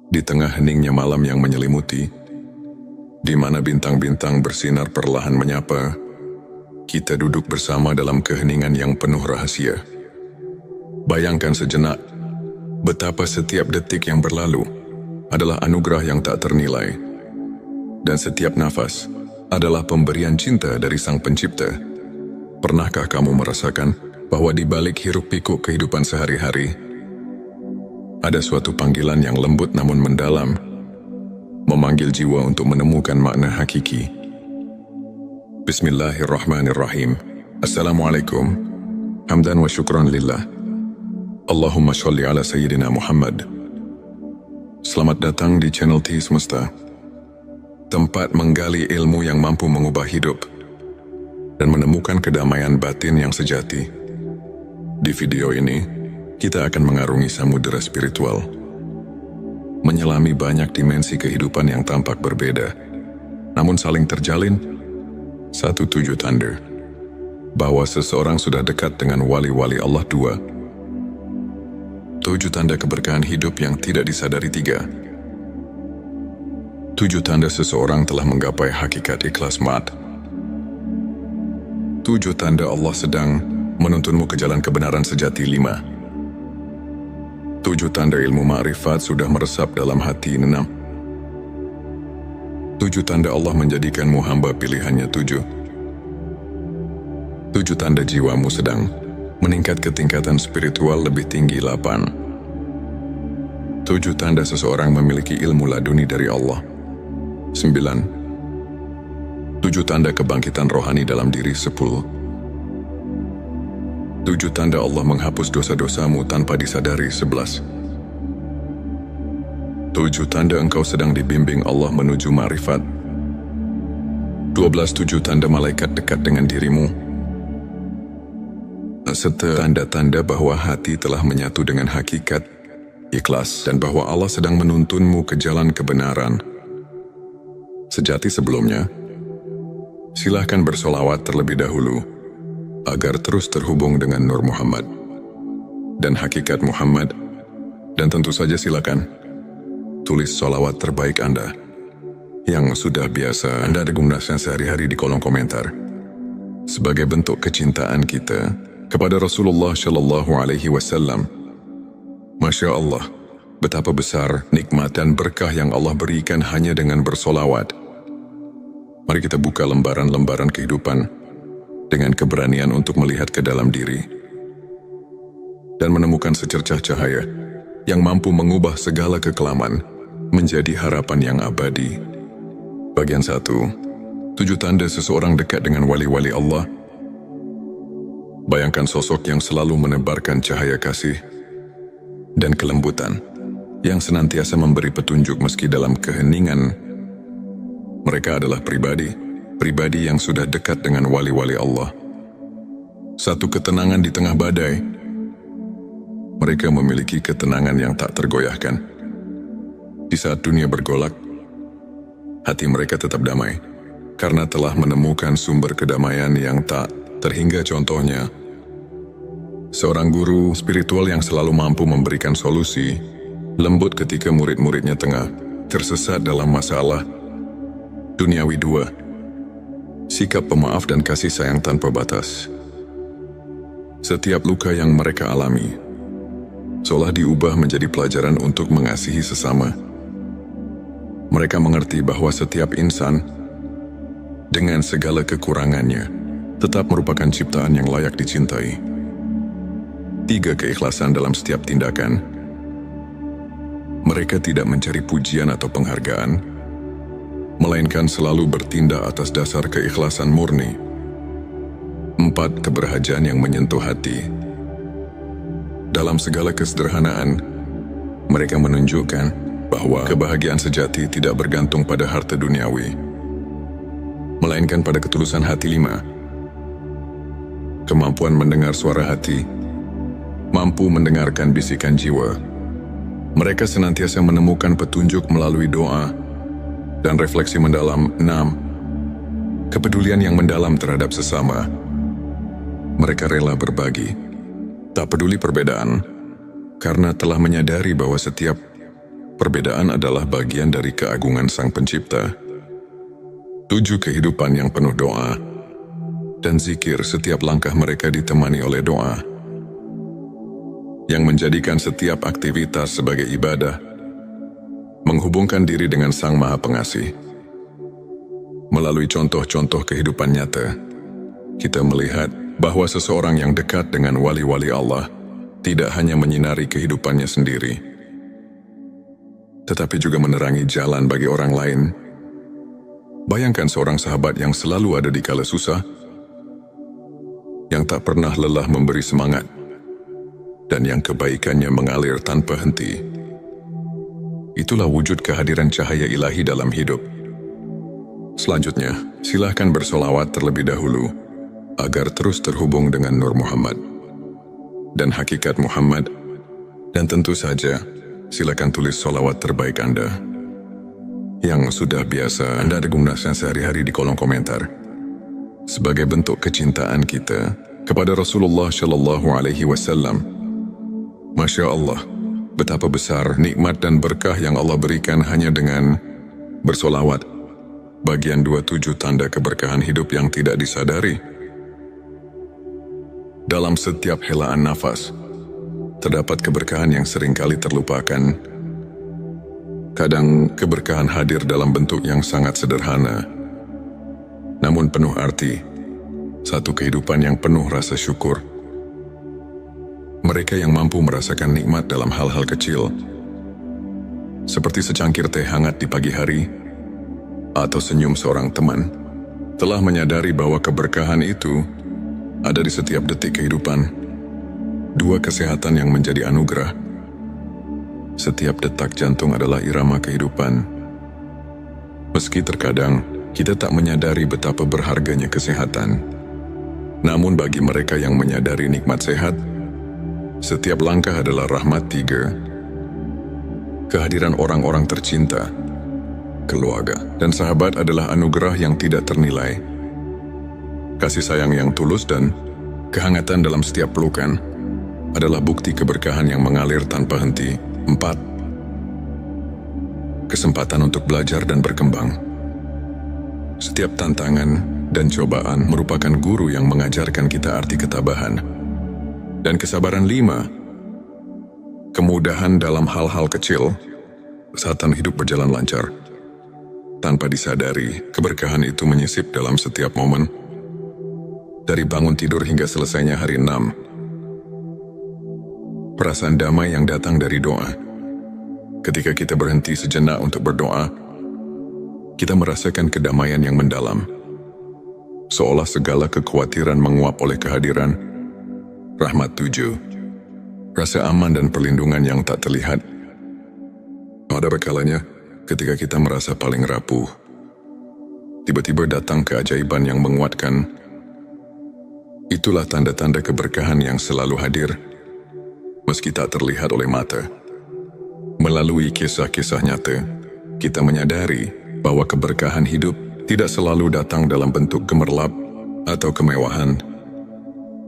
Di tengah heningnya malam yang menyelimuti, di mana bintang-bintang bersinar perlahan menyapa, kita duduk bersama dalam keheningan yang penuh rahasia. Bayangkan sejenak, betapa setiap detik yang berlalu adalah anugerah yang tak ternilai, dan setiap nafas adalah pemberian cinta dari Sang Pencipta. Pernahkah kamu merasakan bahwa di balik hiruk-pikuk kehidupan sehari-hari, ada suatu panggilan yang lembut namun mendalam, memanggil jiwa untuk menemukan makna hakiki? Bismillahirrahmanirrahim. Assalamualaikum. Hamdan wa syukran lillah. Allahumma sholli ala Sayyidina Muhammad. Selamat datang di channel T Semesta, tempat menggali ilmu yang mampu mengubah hidup dan menemukan kedamaian batin yang sejati. Di video ini, kita akan mengarungi samudera spiritual, menyelami banyak dimensi kehidupan yang tampak berbeda, namun saling terjalin satu tujuh tanda bahwa seseorang sudah dekat dengan wali-wali Allah. 2. 7 tanda keberkahan hidup yang tidak disadari. 3. 7 tanda seseorang telah menggapai hakikat ikhlas mat. 7 tanda Allah sedang menuntunmu ke jalan kebenaran sejati. 5. 7 tanda ilmu ma'rifat sudah meresap dalam hati. 6. 7 tanda Allah menjadikanmu hamba pilihannya. 7 tanda jiwamu sedang meningkat ke tingkatan spiritual lebih tinggi. 8. 7 tanda seseorang memiliki ilmu laduni dari Allah. 9. 7 tanda kebangkitan rohani dalam diri. 10. 7 tanda Allah menghapus dosa-dosamu tanpa disadari. 11. 7 tanda engkau sedang dibimbing Allah menuju ma'rifat. 12. 7 tanda malaikat dekat dengan dirimu, serta tanda-tanda bahwa hati telah menyatu dengan hakikat ikhlas dan bahwa Allah sedang menuntunmu ke jalan kebenaran sejati. Sebelumnya, silahkan bersolawat terlebih dahulu agar terus terhubung dengan Nur Muhammad dan hakikat Muhammad. Dan tentu saja silakan tulis solawat terbaik Anda yang sudah biasa Anda gunakan sehari-hari di kolom komentar sebagai bentuk kecintaan kita kepada Rasulullah Shallallahu Alaihi Wasallam. Masya Allah, betapa besar nikmat dan berkah yang Allah berikan hanya dengan bersolawat. Mari kita buka lembaran-lembaran kehidupan dengan keberanian untuk melihat ke dalam diri dan menemukan secercah cahaya yang mampu mengubah segala kekelaman menjadi harapan yang abadi. Bagian 1. 7 tanda seseorang dekat dengan wali-wali Allah. Bayangkan sosok yang selalu menebarkan cahaya kasih dan kelembutan, yang senantiasa memberi petunjuk meski dalam keheningan. Mereka adalah pribadi yang sudah dekat dengan wali-wali Allah. Satu ketenangan di tengah badai. Mereka memiliki ketenangan yang tak tergoyahkan. Di saat dunia bergolak, hati mereka tetap damai, karena telah menemukan sumber kedamaian yang tak terhingga. Contohnya, seorang guru spiritual yang selalu mampu memberikan solusi lembut ketika murid-muridnya tengah tersesat dalam masalah duniawi. 2. Sikap pemaaf dan kasih sayang tanpa batas. Setiap luka yang mereka alami seolah diubah menjadi pelajaran untuk mengasihi sesama. Mereka mengerti bahwa setiap insan, dengan segala kekurangannya, tetap merupakan ciptaan yang layak dicintai. 3. Keikhlasan dalam setiap tindakan. Mereka tidak mencari pujian atau penghargaan, melainkan selalu bertindak atas dasar keikhlasan murni. 4. Keberhajaan yang menyentuh hati. Dalam segala kesederhanaan, mereka menunjukkan bahwa kebahagiaan sejati tidak bergantung pada harta duniawi, melainkan pada ketulusan hati. 5. Kemampuan mendengar suara hati. Mampu mendengarkan bisikan jiwa. Mereka senantiasa menemukan petunjuk melalui doa dan refleksi mendalam. 6. Kepedulian yang mendalam terhadap sesama. Mereka rela berbagi, tak peduli perbedaan, karena telah menyadari bahwa setiap Perbedaan adalah bagian dari keagungan Sang Pencipta. 7 kehidupan yang penuh doa dan zikir, setiap langkah mereka ditemani oleh doa, yang menjadikan setiap aktivitas sebagai ibadah, menghubungkan diri dengan Sang Maha Pengasih. Melalui contoh-contoh kehidupan nyata, kita melihat bahwa seseorang yang dekat dengan wali-wali Allah tidak hanya menyinari kehidupannya sendiri, tetapi juga menerangi jalan bagi orang lain. Bayangkan seorang sahabat yang selalu ada di kala susah, yang tak pernah lelah memberi semangat, dan yang kebaikannya mengalir tanpa henti. Itulah wujud kehadiran cahaya ilahi dalam hidup. Selanjutnya, silahkan bersolawat terlebih dahulu, agar terus terhubung dengan Nur Muhammad dan hakikat Muhammad. Dan tentu saja, silakan tulis solawat terbaik Anda yang sudah biasa Anda gunakan sehari-hari di kolom komentar, sebagai bentuk kecintaan kita kepada Rasulullah Shallallahu Alaihi Wasallam. Masya Allah, betapa besar nikmat dan berkah yang Allah berikan hanya dengan bersolawat. Bagian 27 tanda keberkahan hidup yang tidak disadari. Dalam setiap helaan nafas, terdapat keberkahan yang seringkali terlupakan. Kadang keberkahan hadir dalam bentuk yang sangat sederhana, namun penuh arti. Satu kehidupan yang penuh rasa syukur. Mereka yang mampu merasakan nikmat dalam hal-hal kecil, seperti secangkir teh hangat di pagi hari, atau senyum seorang teman, telah menyadari bahwa keberkahan itu ada di setiap detik kehidupan. 2 kesehatan yang menjadi anugerah. Setiap detak jantung adalah irama kehidupan. Meski terkadang kita tak menyadari betapa berharganya kesehatan, namun bagi mereka yang menyadari nikmat sehat, setiap langkah adalah rahmat. 3. Kehadiran orang-orang tercinta, keluarga, dan sahabat adalah anugerah yang tidak ternilai. Kasih sayang yang tulus dan kehangatan dalam setiap pelukan adalah bukti keberkahan yang mengalir tanpa henti. 4. Kesempatan untuk belajar dan berkembang. Setiap tantangan dan cobaan merupakan guru yang mengajarkan kita arti ketabahan dan kesabaran. 5. Kemudahan dalam hal-hal kecil saat hidup berjalan lancar. Tanpa disadari, keberkahan itu menyisip dalam setiap momen, dari bangun tidur hingga selesainya hari. 6. Perasaan damai yang datang dari doa. Ketika kita berhenti sejenak untuk berdoa, kita merasakan kedamaian yang mendalam, seolah segala kekhawatiran menguap oleh kehadiran rahmat. 7. Rasa aman dan perlindungan yang tak terlihat. Ada kalanya ketika kita merasa paling rapuh, tiba-tiba datang keajaiban yang menguatkan. Itulah tanda-tanda keberkahan yang selalu hadir, meski tak terlihat oleh mata. Melalui kisah-kisah nyata, kita menyadari bahwa keberkahan hidup tidak selalu datang dalam bentuk gemerlap atau kemewahan.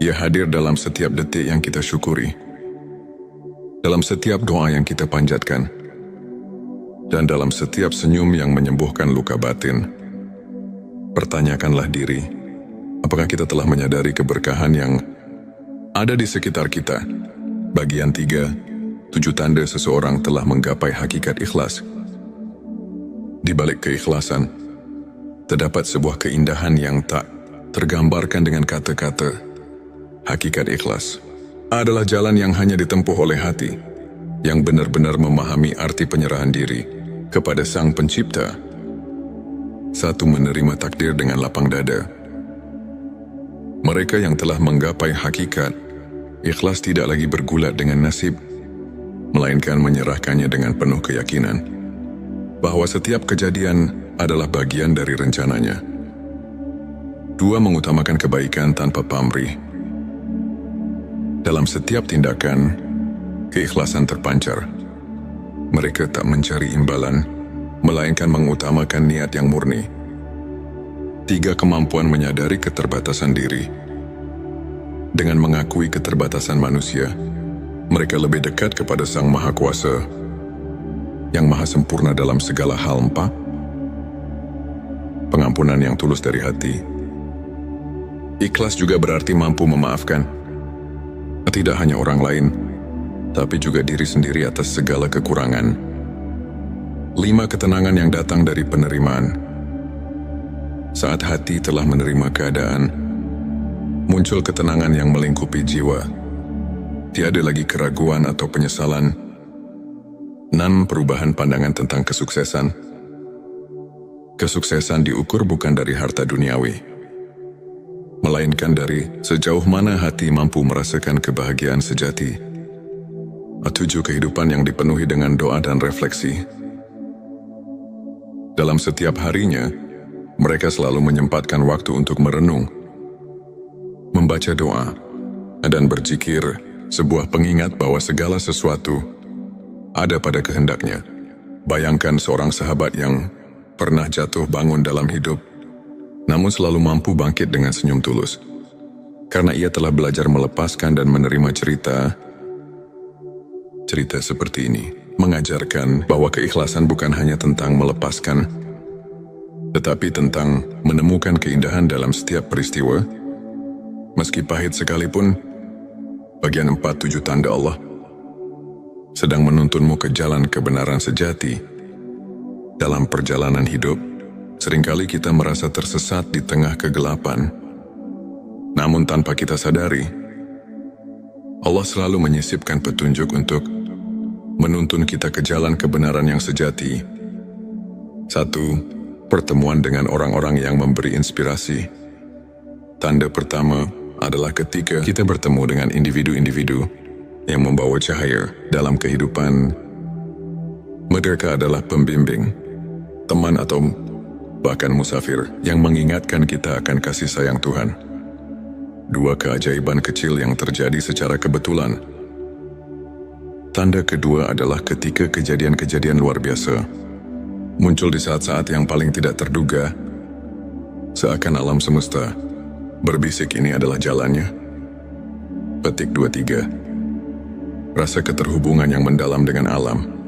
Ia hadir dalam setiap detik yang kita syukuri, dalam setiap doa yang kita panjatkan, dan dalam setiap senyum yang menyembuhkan luka batin. Pertanyakanlah diri, apakah kita telah menyadari keberkahan yang ada di sekitar kita? Bagian 3, 7 tanda seseorang telah menggapai hakikat ikhlas. Di balik keikhlasan, terdapat sebuah keindahan yang tak tergambarkan dengan kata-kata. Hakikat ikhlas adalah jalan yang hanya ditempuh oleh hati, yang benar-benar memahami arti penyerahan diri kepada Sang Pencipta. 1. Menerima takdir dengan lapang dada. Mereka yang telah menggapai hakikat ikhlas tidak lagi bergulat dengan nasib, melainkan menyerahkannya dengan penuh keyakinan bahwa setiap kejadian adalah bagian dari rencananya. 2. Mengutamakan kebaikan tanpa pamrih. Dalam setiap tindakan, keikhlasan terpancar. Mereka tak mencari imbalan, melainkan mengutamakan niat yang murni. 3. Kemampuan menyadari keterbatasan diri. Dengan mengakui keterbatasan manusia, mereka lebih dekat kepada Sang Maha Kuasa. yang maha sempurna dalam segala hal. 4. Pengampunan yang tulus dari hati. Ikhlas juga berarti mampu memaafkan, tidak hanya orang lain, tapi juga diri sendiri atas segala kekurangan. 5. Ketenangan yang datang dari penerimaan. Saat hati telah menerima keadaan, muncul ketenangan yang melingkupi jiwa. Tiada lagi keraguan atau penyesalan. 6. Perubahan pandangan tentang kesuksesan. Kesuksesan diukur bukan dari harta duniawi, melainkan dari sejauh mana hati mampu merasakan kebahagiaan sejati. 7. Kehidupan yang dipenuhi dengan doa dan refleksi. Dalam setiap harinya, mereka selalu menyempatkan waktu untuk merenung, membaca doa, dan berzikir, sebuah pengingat bahwa segala sesuatu ada pada kehendaknya. Bayangkan seorang sahabat yang pernah jatuh bangun dalam hidup, namun selalu mampu bangkit dengan senyum tulus. Karena ia telah belajar melepaskan dan menerima cerita seperti ini. Mengajarkan bahwa keikhlasan bukan hanya tentang melepaskan, tetapi tentang menemukan keindahan dalam setiap peristiwa. Meski pahit sekalipun, bagian 4-7 tanda Allah sedang menuntunmu ke jalan kebenaran sejati. Dalam perjalanan hidup, seringkali kita merasa tersesat di tengah kegelapan. Namun tanpa kita sadari, Allah selalu menyisipkan petunjuk untuk menuntun kita ke jalan kebenaran yang sejati. 1. Pertemuan dengan orang-orang yang memberi inspirasi. Tanda pertama adalah ketika kita bertemu dengan individu-individu yang membawa cahaya dalam kehidupan. Mereka adalah pembimbing, teman atau bahkan musafir yang mengingatkan kita akan kasih sayang Tuhan. 2. Keajaiban kecil yang terjadi secara kebetulan. Tanda kedua adalah ketika kejadian-kejadian luar biasa muncul di saat-saat yang paling tidak terduga, seakan alam semesta berbisik ini adalah jalannya. Petik 23. Rasa keterhubungan yang mendalam dengan alam.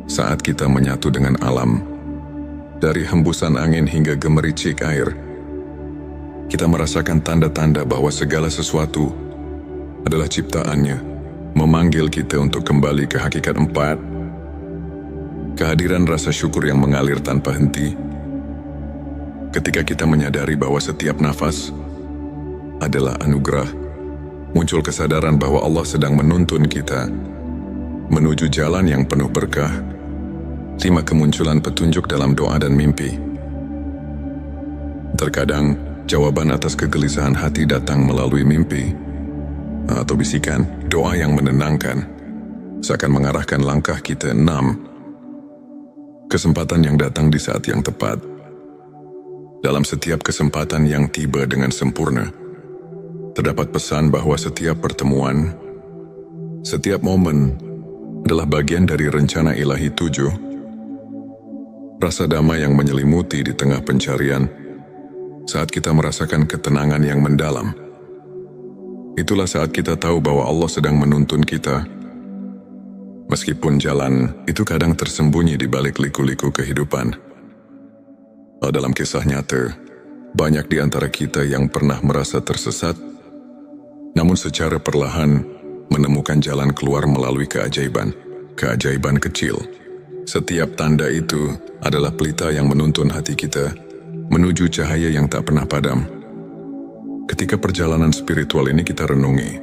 Saat kita menyatu dengan alam, dari hembusan angin hingga gemericik air, kita merasakan tanda-tanda bahwa segala sesuatu adalah ciptaannya, memanggil kita untuk kembali ke hakikat. 4. Kehadiran rasa syukur yang mengalir tanpa henti. Ketika kita menyadari bahwa setiap nafas adalah anugerah, muncul kesadaran bahwa Allah sedang menuntun kita menuju jalan yang penuh berkah. 5. Kemunculan petunjuk dalam doa dan mimpi. Terkadang, jawaban atas kegelisahan hati datang melalui mimpi atau bisikan doa yang menenangkan, seakan mengarahkan langkah kita. 6. Kesempatan yang datang di saat yang tepat. Dalam setiap kesempatan yang tiba dengan sempurna, terdapat pesan bahwa setiap pertemuan, setiap momen adalah bagian dari rencana ilahi. 7. Rasa damai yang menyelimuti di tengah pencarian. Saat kita merasakan ketenangan yang mendalam, itulah saat kita tahu bahwa Allah sedang menuntun kita. Meskipun jalan itu kadang tersembunyi di balik liku-liku kehidupan. Dalam kisah nyata, banyak di antara kita yang pernah merasa tersesat, namun secara perlahan menemukan jalan keluar melalui keajaiban kecil. Setiap tanda itu adalah pelita yang menuntun hati kita menuju cahaya yang tak pernah padam. Ketika perjalanan spiritual ini kita renungi,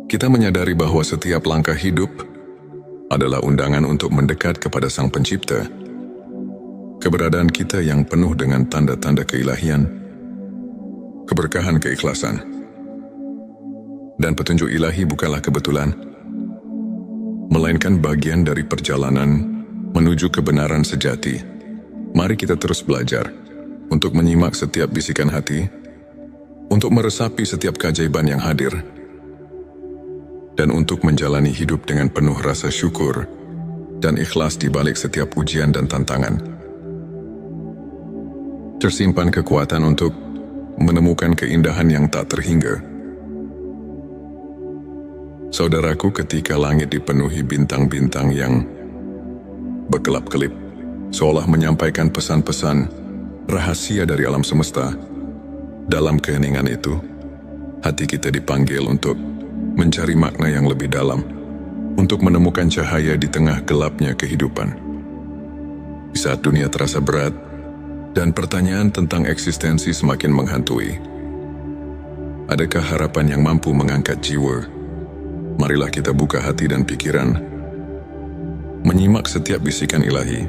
kita menyadari bahwa setiap langkah hidup adalah undangan untuk mendekat kepada Sang Pencipta. Keberadaan kita yang penuh dengan tanda-tanda keilahian, keberkahan keikhlasan, dan petunjuk ilahi bukanlah kebetulan, melainkan bagian dari perjalanan menuju kebenaran sejati. Mari kita terus belajar untuk menyimak setiap bisikan hati, untuk meresapi setiap keajaiban yang hadir, dan untuk menjalani hidup dengan penuh rasa syukur dan ikhlas di balik setiap ujian dan tantangan. Tersimpan kekuatan untuk menemukan keindahan yang tak terhingga. Saudaraku, ketika langit dipenuhi bintang-bintang yang berkelap-kelip, seolah menyampaikan pesan-pesan rahasia dari alam semesta. Dalam keheningan itu, hati kita dipanggil untuk mencari makna yang lebih dalam, untuk menemukan cahaya di tengah gelapnya kehidupan. Di saat dunia terasa berat, dan pertanyaan tentang eksistensi semakin menghantui, adakah harapan yang mampu mengangkat jiwa? Marilah kita buka hati dan pikiran, menyimak setiap bisikan ilahi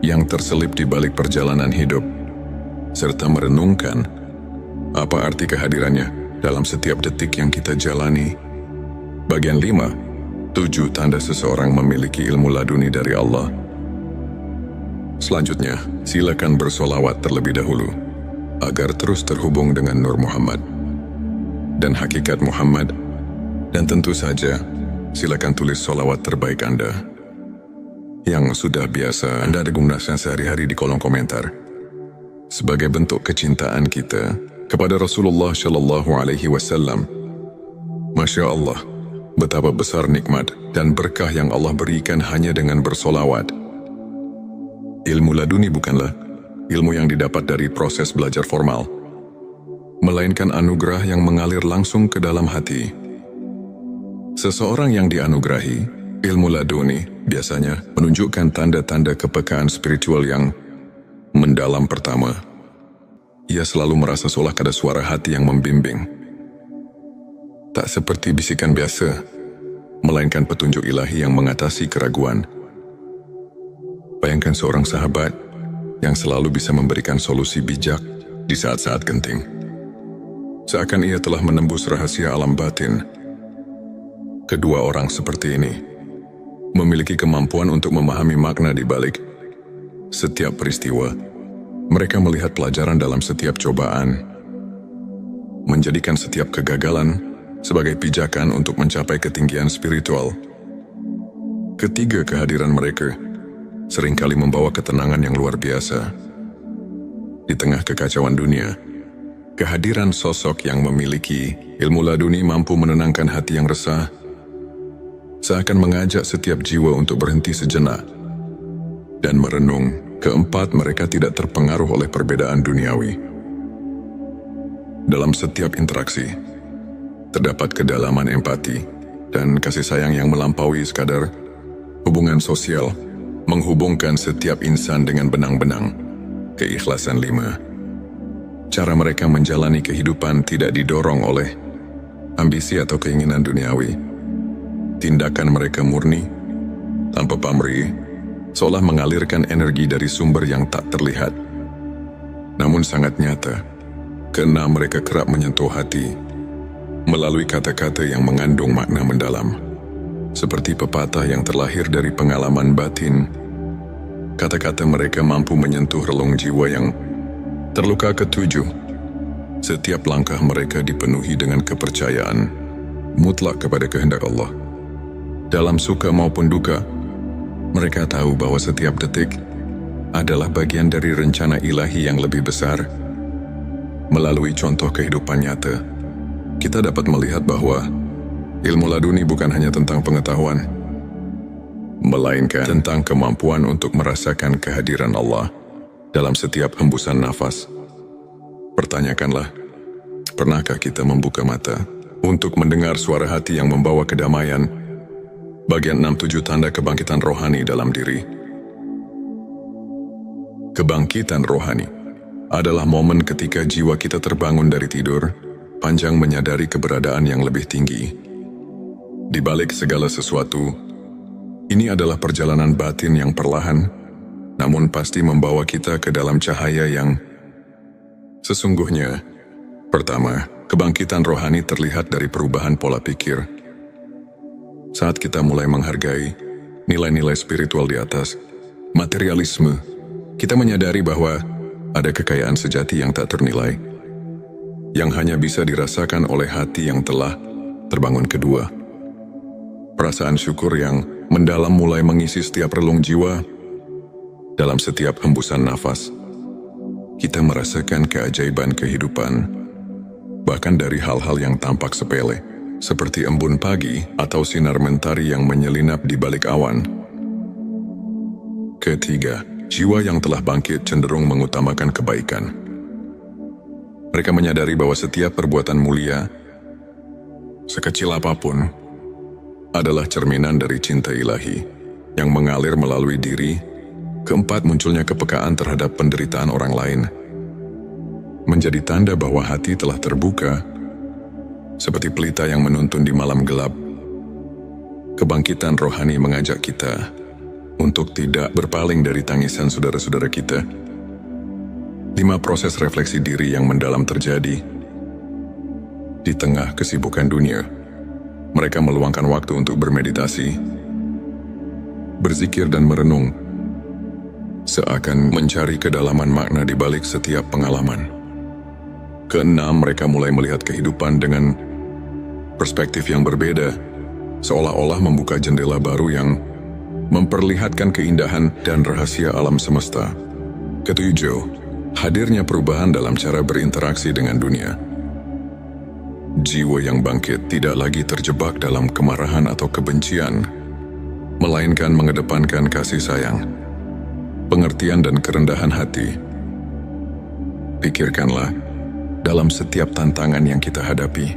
yang terselip di balik perjalanan hidup, serta merenungkan apa arti kehadirannya dalam setiap detik yang kita jalani. Bagian 5, 7 tanda seseorang memiliki ilmu laduni dari Allah. Selanjutnya, silakan bersolawat terlebih dahulu, agar terus terhubung dengan Nur Muhammad dan hakikat Muhammad. Dan tentu saja, silakan tulis solawat terbaik Anda yang sudah biasa Anda gunakan sehari-hari di kolom komentar, sebagai bentuk kecintaan kita kepada Rasulullah Shallallahu Alaihi Wasallam. Masya Allah, betapa besar nikmat dan berkah yang Allah berikan hanya dengan bersolawat. Ilmu laduni bukanlah ilmu yang didapat dari proses belajar formal, melainkan anugerah yang mengalir langsung ke dalam hati. Seseorang yang dianugerahi ilmu laduni biasanya menunjukkan tanda-tanda kepekaan spiritual yang mendalam. Pertama, ia selalu merasa seolah ada suara hati yang membimbing. Tak seperti bisikan biasa, melainkan petunjuk ilahi yang mengatasi keraguan. Bayangkan seorang sahabat yang selalu bisa memberikan solusi bijak di saat-saat genting. Seakan ia telah menembus rahasia alam batin. Kedua orang seperti ini memiliki kemampuan untuk memahami makna di balik setiap peristiwa. Mereka melihat pelajaran dalam setiap cobaan, menjadikan setiap kegagalan sebagai pijakan untuk mencapai ketinggian spiritual. Ketiga, kehadiran mereka seringkali membawa ketenangan yang luar biasa. Di tengah kekacauan dunia, kehadiran sosok yang memiliki ilmu laduni mampu menenangkan hati yang resah, seakan mengajak setiap jiwa untuk berhenti sejenak dan merenung. Keempat, mereka tidak terpengaruh oleh perbedaan duniawi. Dalam setiap interaksi, terdapat kedalaman empati dan kasih sayang yang melampaui sekadar hubungan sosial, menghubungkan setiap insan dengan benang-benang keikhlasan. 5, cara mereka menjalani kehidupan tidak didorong oleh ambisi atau keinginan duniawi. Tindakan mereka murni, tanpa pamrih, seolah mengalirkan energi dari sumber yang tak terlihat, namun sangat nyata. Keenam, mereka kerap menyentuh hati melalui kata-kata yang mengandung makna mendalam, seperti pepatah yang terlahir dari pengalaman batin. Kata-kata mereka mampu menyentuh relung jiwa yang terluka. Ketujuh, setiap langkah mereka dipenuhi dengan kepercayaan mutlak kepada kehendak Allah. Dalam suka maupun duka, mereka tahu bahwa setiap detik adalah bagian dari rencana ilahi yang lebih besar. Melalui contoh kehidupan nyata, kita dapat melihat bahwa ilmu laduni bukan hanya tentang pengetahuan, melainkan tentang kemampuan untuk merasakan kehadiran Allah dalam setiap hembusan nafas. Pertanyakanlah, pernahkah kita membuka mata untuk mendengar suara hati yang membawa kedamaian? Bagian 6-7 tanda kebangkitan rohani dalam diri. Kebangkitan rohani adalah momen ketika jiwa kita terbangun dari tidur panjang menyadari keberadaan yang lebih tinggi. Di balik segala sesuatu, ini adalah perjalanan batin yang perlahan, namun pasti membawa kita ke dalam cahaya yang sesungguhnya. Pertama, kebangkitan rohani terlihat dari perubahan pola pikir. Saat kita mulai menghargai nilai-nilai spiritual di atas materialisme, kita menyadari bahwa ada kekayaan sejati yang tak ternilai, yang hanya bisa dirasakan oleh hati yang telah terbangun. Kedua, perasaan syukur yang mendalam mulai mengisi setiap relung jiwa. Dalam setiap hembusan nafas, kita merasakan keajaiban kehidupan, bahkan dari hal-hal yang tampak sepele, seperti embun pagi atau sinar mentari yang menyelinap di balik awan. Ketiga, jiwa yang telah bangkit cenderung mengutamakan kebaikan. Mereka menyadari bahwa setiap perbuatan mulia, sekecil apapun, adalah cerminan dari cinta ilahi yang mengalir melalui diri. Keempat, munculnya kepekaan terhadap penderitaan orang lain menjadi tanda bahwa hati telah terbuka, seperti pelita yang menuntun di malam gelap. Kebangkitan rohani mengajak kita untuk tidak berpaling dari tangisan saudara-saudara kita. 5. Proses refleksi diri yang mendalam terjadi. Di tengah kesibukan dunia, mereka meluangkan waktu untuk bermeditasi, berzikir dan merenung, seakan mencari kedalaman makna di balik setiap pengalaman. Keenam, mereka mulai melihat kehidupan dengan perspektif yang berbeda, seolah-olah membuka jendela baru yang memperlihatkan keindahan dan rahasia alam semesta. Ketujuh, hadirnya perubahan dalam cara berinteraksi dengan dunia. Jiwa yang bangkit tidak lagi terjebak dalam kemarahan atau kebencian, melainkan mengedepankan kasih sayang, pengertian dan kerendahan hati. Pikirkanlah, dalam setiap tantangan yang kita hadapi,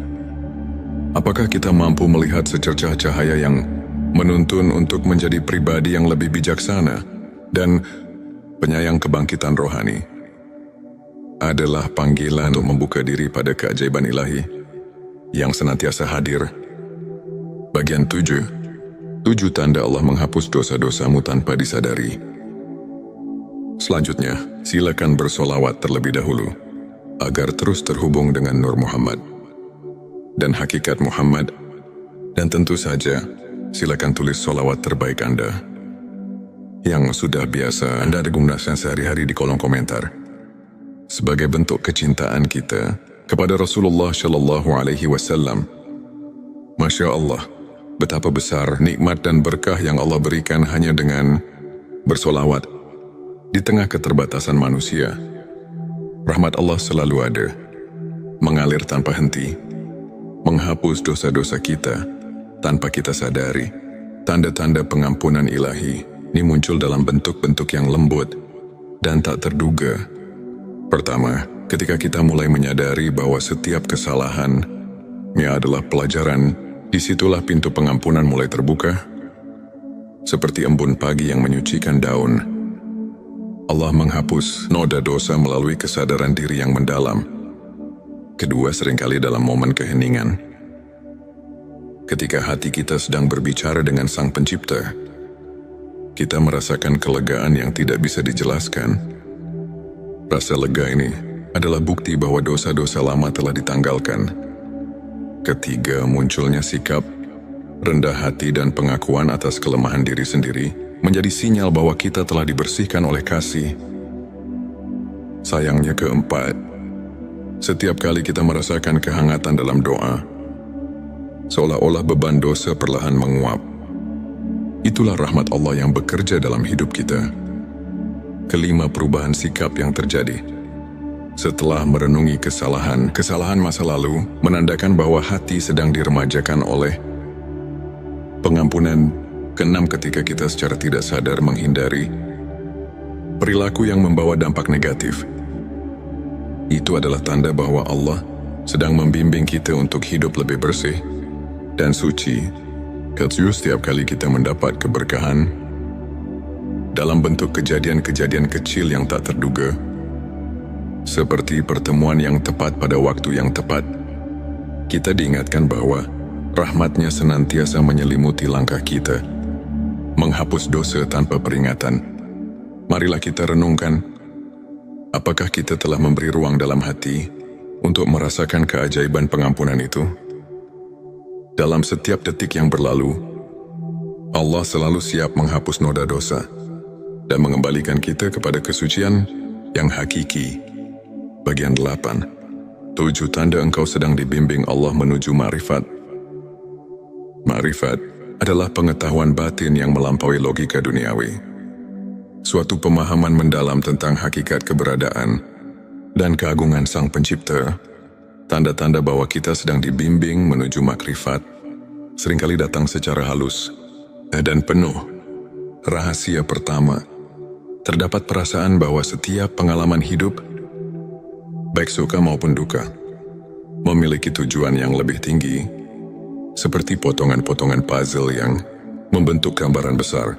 apakah kita mampu melihat secercah cahaya yang menuntun untuk menjadi pribadi yang lebih bijaksana dan penyayang? Kebangkitan rohani adalah panggilan untuk membuka diri pada keajaiban ilahi yang senantiasa hadir. Bagian 7. 7 tanda Allah menghapus dosa-dosamu tanpa disadari. Selanjutnya, silakan bersolawat terlebih dahulu agar terus terhubung dengan Nur Muhammad dan hakikat Muhammad. Dan tentu saja, silakan tulis solawat terbaik Anda yang sudah biasa Anda gunakan sehari-hari di kolom komentar, sebagai bentuk kecintaan kita kepada Rasulullah Shallallahu Alaihi Wasallam. Masya Allah, betapa besar nikmat dan berkah yang Allah berikan hanya dengan bersolawat di tengah keterbatasan manusia. Rahmat Allah selalu ada, mengalir tanpa henti, menghapus dosa-dosa kita tanpa kita sadari. Tanda-tanda pengampunan ilahi ini muncul dalam bentuk-bentuk yang lembut dan tak terduga. Pertama, ketika kita mulai menyadari bahwa setiap kesalahan adalah pelajaran, disitulah pintu pengampunan mulai terbuka. Seperti embun pagi yang menyucikan daun, Allah menghapus noda dosa melalui kesadaran diri yang mendalam. Kedua, seringkali dalam momen keheningan, ketika hati kita sedang berbicara dengan Sang Pencipta, kita merasakan kelegaan yang tidak bisa dijelaskan. Rasa lega ini adalah bukti bahwa dosa-dosa lama telah ditanggalkan. Ketiga, munculnya sikap rendah hati dan pengakuan atas kelemahan diri sendiri menjadi sinyal bahwa kita telah dibersihkan oleh kasih. Sayangnya, keempat, setiap kali kita merasakan kehangatan dalam doa, seolah-olah beban dosa perlahan menguap. Itulah rahmat Allah yang bekerja dalam hidup kita. Kelima, perubahan sikap yang terjadi setelah merenungi kesalahan masa lalu menandakan bahwa hati sedang diremajakan oleh pengampunan. Keenam, ketika kita secara tidak sadar menghindari perilaku yang membawa dampak negatif, itu adalah tanda bahwa Allah sedang membimbing kita untuk hidup lebih bersih dan suci. Ketujuh, setiap kali kita mendapat keberkahan dalam bentuk kejadian-kejadian kecil yang tak terduga, seperti pertemuan yang tepat pada waktu yang tepat, kita diingatkan bahwa rahmat-Nya senantiasa menyelimuti langkah kita, menghapus dosa tanpa peringatan. Marilah kita renungkan, apakah kita telah memberi ruang dalam hati untuk merasakan keajaiban pengampunan itu? Dalam setiap detik yang berlalu, Allah selalu siap menghapus noda dosa dan mengembalikan kita kepada kesucian yang hakiki. Bagian 8. 7 tanda engkau sedang dibimbing Allah menuju ma'rifat. Ma'rifat adalah pengetahuan batin yang melampaui logika duniawi. Suatu pemahaman mendalam tentang hakikat keberadaan dan keagungan Sang Pencipta. Tanda-tanda bahwa kita sedang dibimbing menuju makrifat seringkali datang secara halus dan penuh rahasia. Pertama, terdapat perasaan bahwa setiap pengalaman hidup, baik suka maupun duka, memiliki tujuan yang lebih tinggi, seperti potongan-potongan puzzle yang membentuk gambaran besar.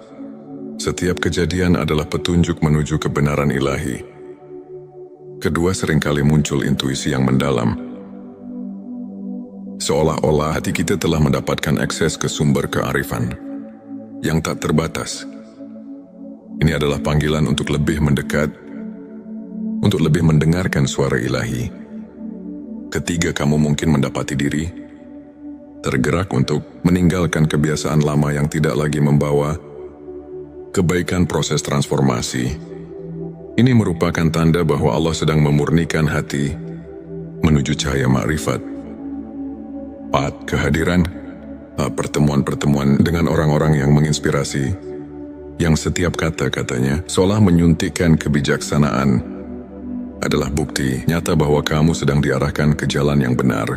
Setiap kejadian adalah petunjuk menuju kebenaran ilahi. Kedua, seringkali muncul intuisi yang mendalam. Seolah-olah hati kita telah mendapatkan akses ke sumber kearifan yang tak terbatas. Ini adalah panggilan untuk lebih mendekat, untuk lebih mendengarkan suara ilahi. Ketiga, kamu mungkin mendapati diri tergerak untuk meninggalkan kebiasaan lama yang tidak lagi membawa kebaikan. Proses transformasi ini merupakan tanda bahwa Allah sedang memurnikan hati menuju cahaya ma'rifat. 4. Kehadiran pertemuan-pertemuan dengan orang-orang yang menginspirasi, yang setiap kata-katanya seolah menyuntikkan kebijaksanaan, adalah bukti nyata bahwa kamu sedang diarahkan ke jalan yang benar.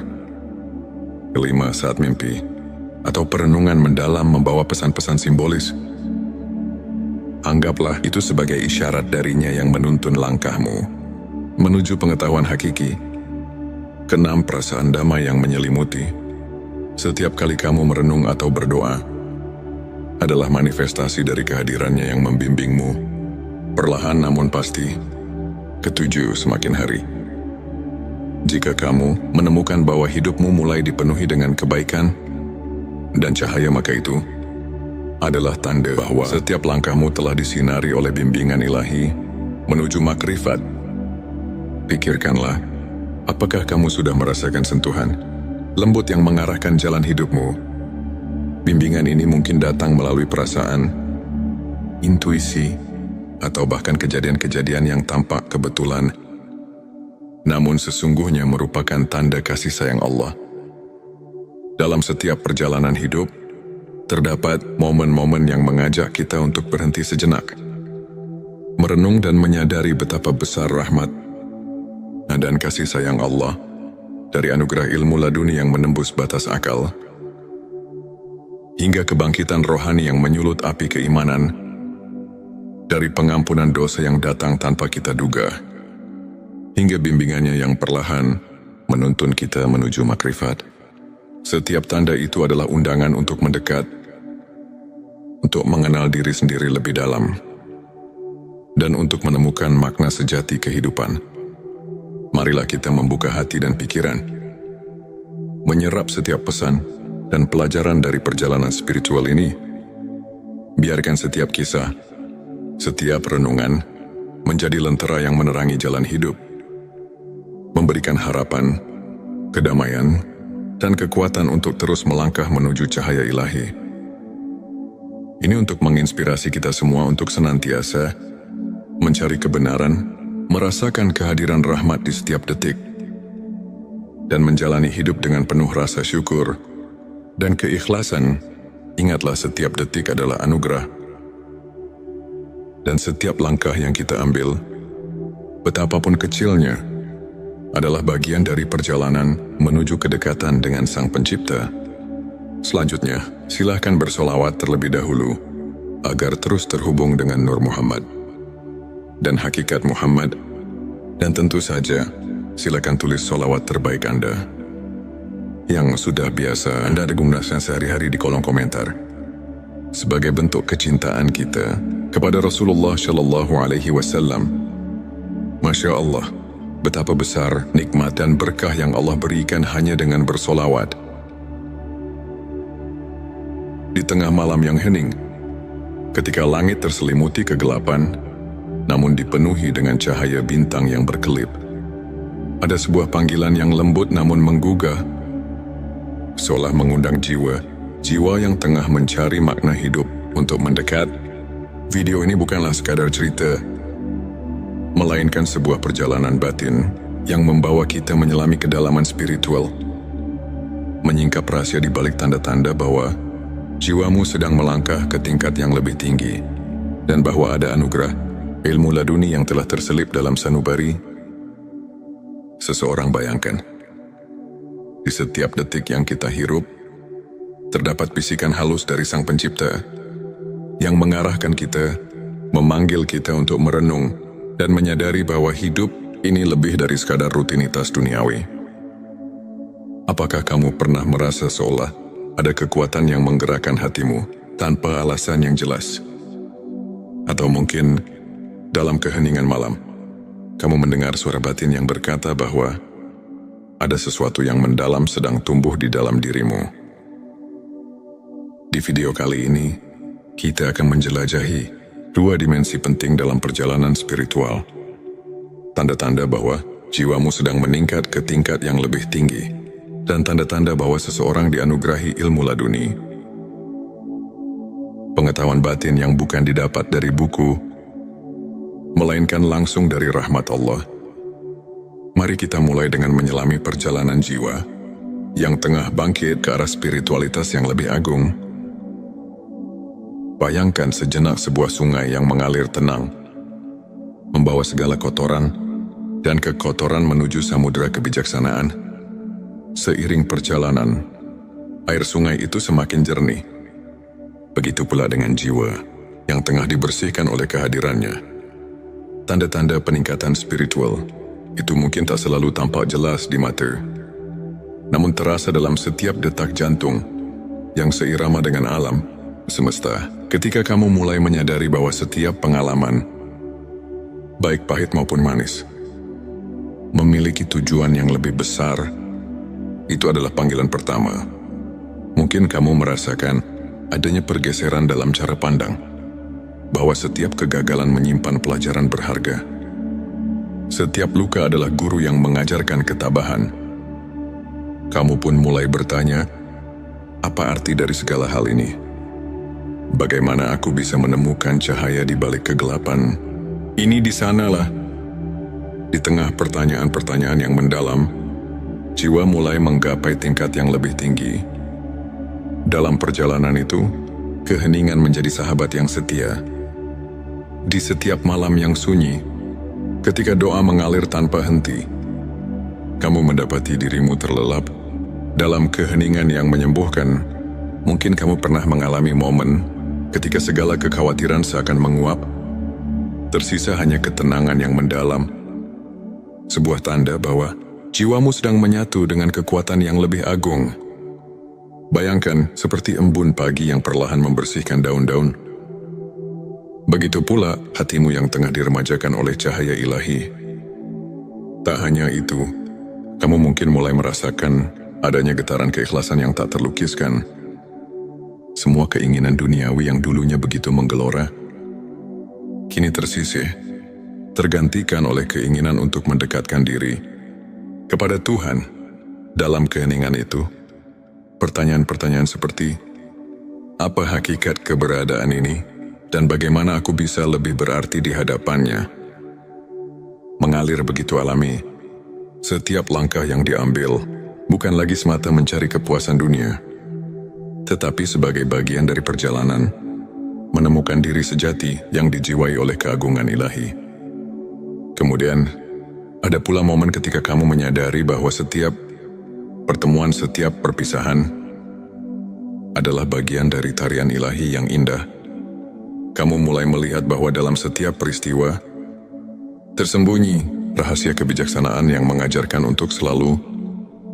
5. Saat mimpi atau perenungan mendalam membawa pesan-pesan simbolis, anggaplah itu sebagai isyarat darinya yang menuntun langkahmu menuju pengetahuan hakiki. 6. Perasaan damai yang menyelimuti setiap kali kamu merenung atau berdoa adalah manifestasi dari kehadirannya yang membimbingmu, perlahan namun pasti. 7. Semakin hari, jika kamu menemukan bahwa hidupmu mulai dipenuhi dengan kebaikan dan cahaya, maka itu adalah tanda bahwa setiap langkahmu telah disinari oleh bimbingan ilahi menuju makrifat. Pikirkanlah, apakah kamu sudah merasakan sentuhan lembut yang mengarahkan jalan hidupmu? Bimbingan ini mungkin datang melalui perasaan, intuisi, atau bahkan kejadian-kejadian yang tampak kebetulan, namun sesungguhnya merupakan tanda kasih sayang Allah. Dalam setiap perjalanan hidup, terdapat momen-momen yang mengajak kita untuk berhenti sejenak, merenung dan menyadari betapa besar rahmat dan kasih sayang Allah, dari anugerah ilmu laduni yang menembus batas akal, hingga kebangkitan rohani yang menyulut api keimanan, dari pengampunan dosa yang datang tanpa kita duga, hingga bimbingannya yang perlahan menuntun kita menuju makrifat. Setiap tanda itu adalah undangan untuk mendekat, untuk mengenal diri sendiri lebih dalam, dan untuk menemukan makna sejati kehidupan. Marilah kita membuka hati dan pikiran, menyerap setiap pesan dan pelajaran dari perjalanan spiritual ini. Biarkan setiap kisah, setiap renungan menjadi lentera yang menerangi jalan hidup, memberikan harapan, kedamaian, dan kekuatan untuk terus melangkah menuju cahaya ilahi. Ini untuk menginspirasi kita semua untuk senantiasa mencari kebenaran, merasakan kehadiran rahmat di setiap detik, dan menjalani hidup dengan penuh rasa syukur dan keikhlasan. Ingatlah, setiap detik adalah anugerah, dan setiap langkah yang kita ambil, betapapun kecilnya, adalah bagian dari perjalanan menuju kedekatan dengan Sang Pencipta. Selanjutnya, silakan bersolawat terlebih dahulu agar terus terhubung dengan Nur Muhammad dan hakikat Muhammad, dan tentu saja silakan tulis solawat terbaik Anda yang sudah biasa Anda gunakan sehari-hari di kolom komentar, sebagai bentuk kecintaan kita kepada Rasulullah Shallallahu Alaihi Wasallam. Masya Allah, betapa besar nikmat dan berkah yang Allah berikan hanya dengan bersolawat. Di tengah malam yang hening, ketika langit terselimuti kegelapan, namun dipenuhi dengan cahaya bintang yang berkelip, ada sebuah panggilan yang lembut namun menggugah, seolah mengundang jiwa yang tengah mencari makna hidup untuk mendekat. Video ini bukanlah sekadar cerita, melainkan sebuah perjalanan batin yang membawa kita menyelami kedalaman spiritual, menyingkap rahasia di balik tanda-tanda bahwa jiwamu sedang melangkah ke tingkat yang lebih tinggi, dan bahwa ada anugerah ilmu laduni yang telah terselip dalam sanubari seseorang. Bayangkan, di setiap detik yang kita hirup, terdapat bisikan halus dari Sang Pencipta yang mengarahkan kita memanggil kita untuk merenung dan menyadari bahwa hidup ini lebih dari sekadar rutinitas duniawi. Apakah kamu pernah merasa seolah ada kekuatan yang menggerakkan hatimu tanpa alasan yang jelas? Atau mungkin dalam keheningan malam, kamu mendengar suara batin yang berkata bahwa ada sesuatu yang mendalam sedang tumbuh di dalam dirimu. Di video kali ini, kita akan menjelajahi dua dimensi penting dalam perjalanan spiritual. Tanda-tanda bahwa jiwamu sedang meningkat ke tingkat yang lebih tinggi, dan tanda-tanda bahwa seseorang dianugerahi ilmu laduni. Pengetahuan batin yang bukan didapat dari buku, melainkan langsung dari rahmat Allah. Mari kita mulai dengan menyelami perjalanan jiwa yang tengah bangkit ke arah spiritualitas yang lebih agung. Bayangkan sejenak sebuah sungai yang mengalir tenang, membawa segala kotoran dan kekotoran menuju samudera kebijaksanaan. Seiring perjalanan, air sungai itu semakin jernih. Begitu pula dengan jiwa yang tengah dibersihkan oleh kehadirannya. Tanda-tanda peningkatan spiritual itu mungkin tak selalu tampak jelas di mata, namun terasa dalam setiap detak jantung yang seirama dengan alam semesta. Ketika kamu mulai menyadari bahwa setiap pengalaman, baik pahit maupun manis, memiliki tujuan yang lebih besar, itu adalah panggilan pertama. Mungkin kamu merasakan adanya pergeseran dalam cara pandang, bahwa setiap kegagalan menyimpan pelajaran berharga. Setiap luka adalah guru yang mengajarkan ketabahan. Kamu pun mulai bertanya, apa arti dari segala hal ini? Bagaimana aku bisa menemukan cahaya di balik kegelapan? Ini di sanalah. Di tengah pertanyaan-pertanyaan yang mendalam, jiwa mulai menggapai tingkat yang lebih tinggi. Dalam perjalanan itu, keheningan menjadi sahabat yang setia. Di setiap malam yang sunyi, ketika doa mengalir tanpa henti, kamu mendapati dirimu terlelap dalam keheningan yang menyembuhkan. Mungkin kamu pernah mengalami momen ketika segala kekhawatiran seakan menguap, tersisa hanya ketenangan yang mendalam. Sebuah tanda bahwa jiwamu sedang menyatu dengan kekuatan yang lebih agung. Bayangkan seperti embun pagi yang perlahan membersihkan daun-daun. Begitu pula hatimu yang tengah diremajakan oleh cahaya ilahi. Tak hanya itu, kamu mungkin mulai merasakan adanya getaran keikhlasan yang tak terlukiskan. Semua keinginan duniawi yang dulunya begitu menggelora, kini tersisih, tergantikan oleh keinginan untuk mendekatkan diri kepada Tuhan. Dalam keheningan itu, pertanyaan-pertanyaan seperti, apa hakikat keberadaan ini dan bagaimana aku bisa lebih berarti di hadapannya, mengalir begitu alami. Setiap langkah yang diambil bukan lagi semata mencari kepuasan dunia, tetapi sebagai bagian dari perjalanan menemukan diri sejati yang dijiwai oleh keagungan ilahi. Kemudian, ada pula momen ketika kamu menyadari bahwa setiap pertemuan, setiap perpisahan adalah bagian dari tarian ilahi yang indah. Kamu mulai melihat bahwa dalam setiap peristiwa tersembunyi rahasia kebijaksanaan yang mengajarkan untuk selalu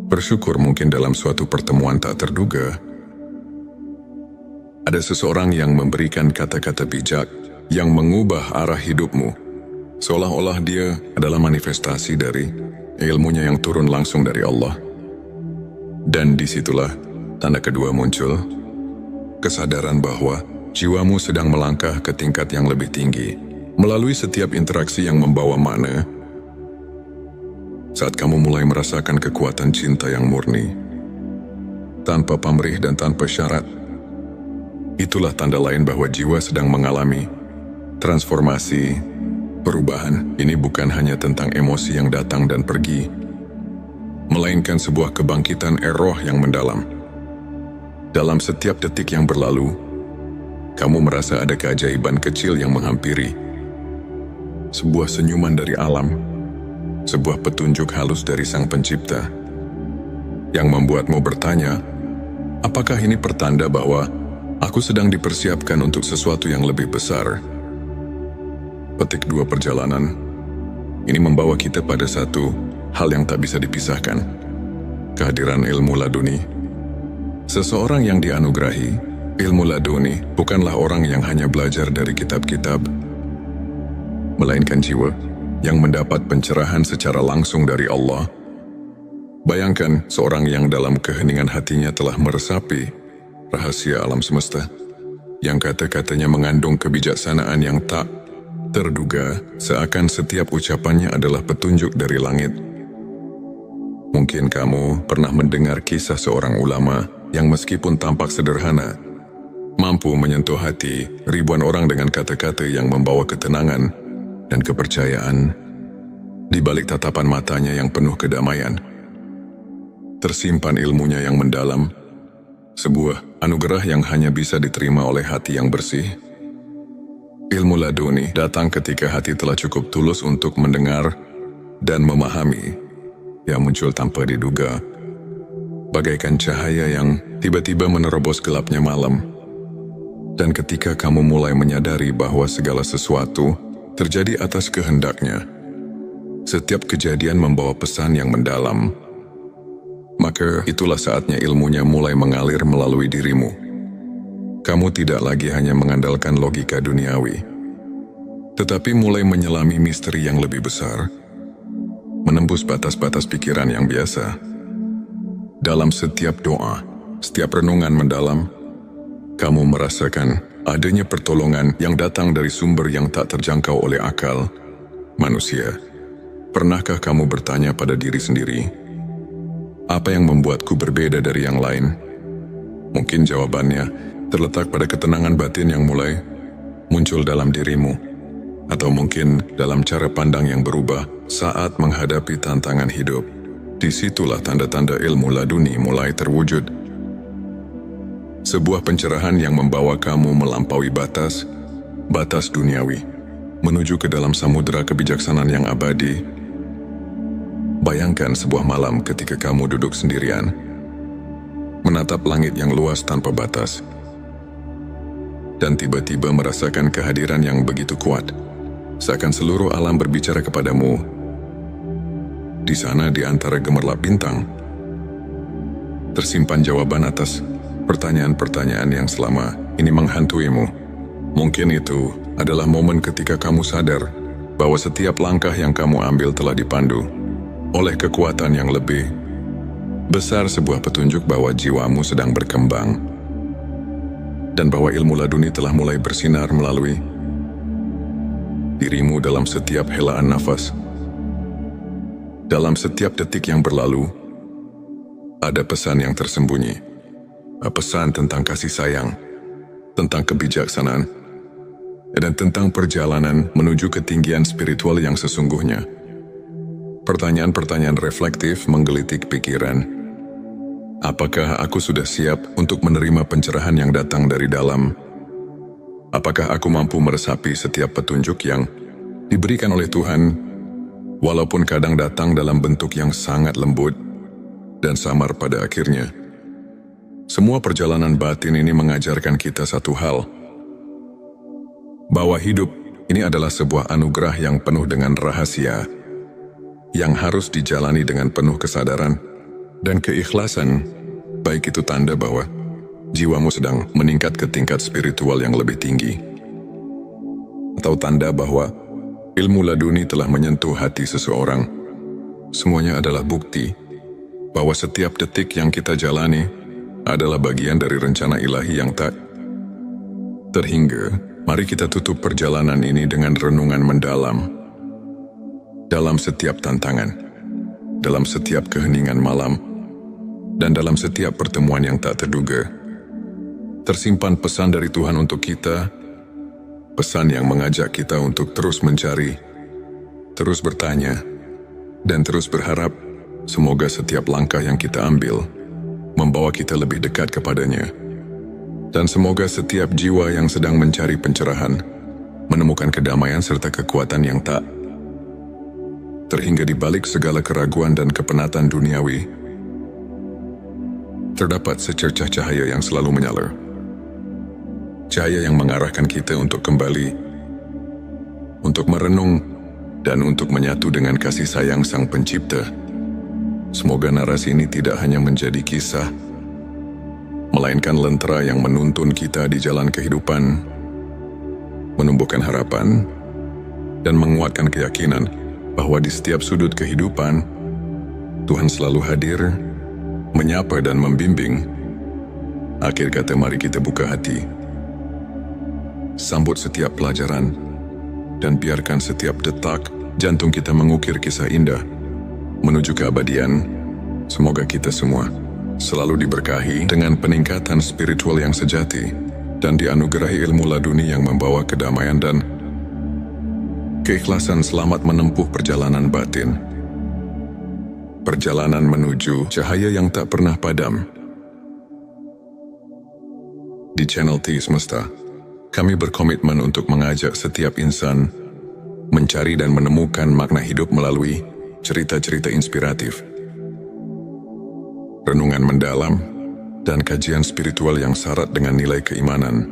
bersyukur. Mungkin dalam suatu pertemuan tak terduga, ada seseorang yang memberikan kata-kata bijak yang mengubah arah hidupmu, seolah-olah dia adalah manifestasi dari ilmunya yang turun langsung dari Allah. Dan disitulah tanda kedua muncul, kesadaran bahwa jiwamu sedang melangkah ke tingkat yang lebih tinggi melalui setiap interaksi yang membawa makna. Saat kamu mulai merasakan kekuatan cinta yang murni, tanpa pamrih dan tanpa syarat, itulah tanda lain bahwa jiwa sedang mengalami transformasi, perubahan. Ini bukan hanya tentang emosi yang datang dan pergi, melainkan sebuah kebangkitan roh yang mendalam. Dalam setiap detik yang berlalu, kamu merasa ada keajaiban kecil yang menghampiri. Sebuah senyuman dari alam, sebuah petunjuk halus dari Sang Pencipta, yang membuatmu bertanya, apakah ini pertanda bahwa aku sedang dipersiapkan untuk sesuatu yang lebih besar? petik 2 perjalanan. Ini membawa kita pada satu hal yang tak bisa dipisahkan. Kehadiran ilmu laduni. Seseorang yang dianugerahi ilmu laduni bukanlah orang yang hanya belajar dari kitab-kitab, melainkan jiwa yang mendapat pencerahan secara langsung dari Allah. Bayangkan seorang yang dalam keheningan hatinya telah meresapi rahasia alam semesta, yang kata-katanya mengandung kebijaksanaan yang tak terduga, seakan setiap ucapannya adalah petunjuk dari langit. Mungkin kamu pernah mendengar kisah seorang ulama yang meskipun tampak sederhana, mampu menyentuh hati ribuan orang dengan kata-kata yang membawa ketenangan dan kepercayaan. Di balik tatapan matanya yang penuh kedamaian, tersimpan ilmunya yang mendalam, sebuah anugerah yang hanya bisa diterima oleh hati yang bersih. Ilmu laduni datang ketika hati telah cukup tulus untuk mendengar dan memahami, yang muncul tanpa diduga, bagaikan cahaya yang tiba-tiba menerobos gelapnya malam. Dan ketika kamu mulai menyadari bahwa segala sesuatu terjadi atas kehendaknya, setiap kejadian membawa pesan yang mendalam, maka itulah saatnya ilmunya mulai mengalir melalui dirimu. Kamu tidak lagi hanya mengandalkan logika duniawi, tetapi mulai menyelami misteri yang lebih besar, menembus batas-batas pikiran yang biasa. Dalam setiap doa, setiap renungan mendalam, kamu merasakan adanya pertolongan yang datang dari sumber yang tak terjangkau oleh akal manusia. Pernahkah kamu bertanya pada diri sendiri, apa yang membuatku berbeda dari yang lain? Mungkin jawabannya terletak pada ketenangan batin yang mulai muncul dalam dirimu, atau mungkin dalam cara pandang yang berubah saat menghadapi tantangan hidup. Disitulah tanda-tanda ilmu laduni mulai terwujud. Sebuah pencerahan yang membawa kamu melampaui batas duniawi, menuju ke dalam samudera kebijaksanaan yang abadi. Bayangkan sebuah malam ketika kamu duduk sendirian, menatap langit yang luas tanpa batas, dan tiba-tiba merasakan kehadiran yang begitu kuat, seakan seluruh alam berbicara kepadamu. Di sana, di antara gemerlap bintang, tersimpan jawaban atas pertanyaan-pertanyaan yang selama ini menghantuimu. Mungkin itu adalah momen ketika kamu sadar bahwa setiap langkah yang kamu ambil telah dipandu oleh kekuatan yang lebih besar, sebuah petunjuk bahwa jiwamu sedang berkembang, dan bahwa ilmu laduni telah mulai bersinar melalui dirimu dalam setiap helaan nafas. Dalam setiap detik yang berlalu, ada pesan yang tersembunyi. Pesan tentang kasih sayang, tentang kebijaksanaan, dan tentang perjalanan menuju ketinggian spiritual yang sesungguhnya. Pertanyaan-pertanyaan reflektif menggelitik pikiran. Apakah aku sudah siap untuk menerima pencerahan yang datang dari dalam? Apakah aku mampu meresapi setiap petunjuk yang diberikan oleh Tuhan, walaupun kadang datang dalam bentuk yang sangat lembut dan samar pada akhirnya? Semua perjalanan batin ini mengajarkan kita satu hal, bahwa hidup ini adalah sebuah anugerah yang penuh dengan rahasia, yang harus dijalani dengan penuh kesadaran dan keikhlasan, baik itu tanda bahwa jiwamu sedang meningkat ke tingkat spiritual yang lebih tinggi, atau tanda bahwa ilmu laduni telah menyentuh hati seseorang. Semuanya adalah bukti bahwa setiap detik yang kita jalani adalah bagian dari rencana ilahi yang tak terhingga. Mari kita tutup perjalanan ini dengan renungan mendalam. Dalam setiap tantangan, dalam setiap keheningan malam, dan dalam setiap pertemuan yang tak terduga, tersimpan pesan dari Tuhan untuk kita, pesan yang mengajak kita untuk terus mencari, terus bertanya, dan terus berharap. Semoga setiap langkah yang kita ambil membawa kita lebih dekat kepadanya, dan semoga setiap jiwa yang sedang mencari pencerahan menemukan kedamaian serta kekuatan yang tak terhingga di balik segala keraguan dan kepenatan duniawi. Terdapat secercah cahaya yang selalu menyala, cahaya yang mengarahkan kita untuk kembali untuk merenung, dan untuk menyatu dengan kasih sayang Sang Pencipta. Semoga narasi ini tidak hanya menjadi kisah, melainkan lentera yang menuntun kita di jalan kehidupan, menumbuhkan harapan, dan menguatkan keyakinan bahwa di setiap sudut kehidupan, Tuhan selalu hadir, menyapa dan membimbing. Akhir kata, mari kita buka hati, sambut setiap pelajaran, dan biarkan setiap detak jantung kita mengukir kisah indah menuju keabadian. Semoga kita semua selalu diberkahi dengan peningkatan spiritual yang sejati dan dianugerahi ilmu laduni yang membawa kedamaian dan keikhlasan selamat menempuh perjalanan batin. Perjalanan menuju cahaya yang tak pernah padam. Di channel T Semesta, kami berkomitmen untuk mengajak setiap insan mencari dan menemukan makna hidup melalui cerita-cerita inspiratif, renungan mendalam, dan kajian spiritual yang syarat dengan nilai keimanan.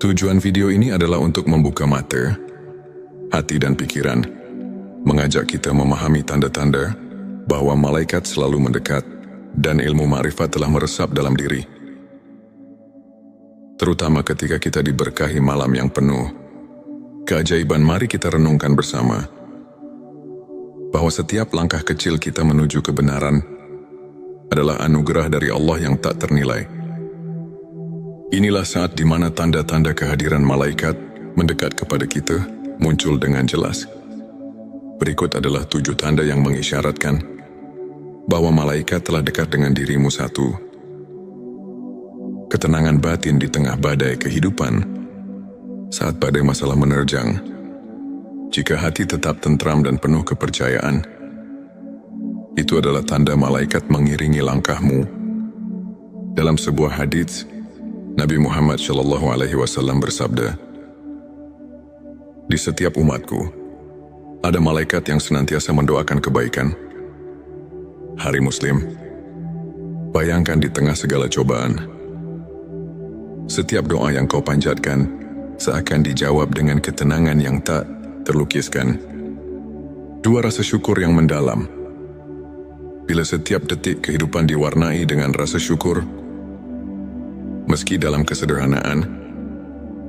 Tujuan video ini adalah untuk membuka mata, hati dan pikiran, mengajak kita memahami tanda-tanda bahwa malaikat selalu mendekat dan ilmu ma'rifat telah meresap dalam diri. Terutama ketika kita diberkahi malam yang penuh keajaiban, mari kita renungkan bersama bahwa setiap langkah kecil kita menuju kebenaran adalah anugerah dari Allah yang tak ternilai. Inilah saat di mana tanda-tanda kehadiran malaikat mendekat kepada kita muncul dengan jelas. Berikut adalah 7 tanda yang mengisyaratkan bahwa malaikat telah dekat dengan dirimu. 1. Ketenangan batin di tengah badai kehidupan. Saat badai masalah menerjang, jika hati tetap tentram dan penuh kepercayaan, itu adalah tanda malaikat mengiringi langkahmu. Dalam sebuah hadits, Nabi Muhammad SAW bersabda, "Di setiap umatku, ada malaikat yang senantiasa mendoakan kebaikan." Hari Muslim, bayangkan di tengah segala cobaan, setiap doa yang kau panjatkan seakan dijawab dengan ketenangan yang tak terlukiskan. 2. Rasa syukur yang mendalam. Bila setiap detik kehidupan diwarnai dengan rasa syukur, meski dalam kesederhanaan,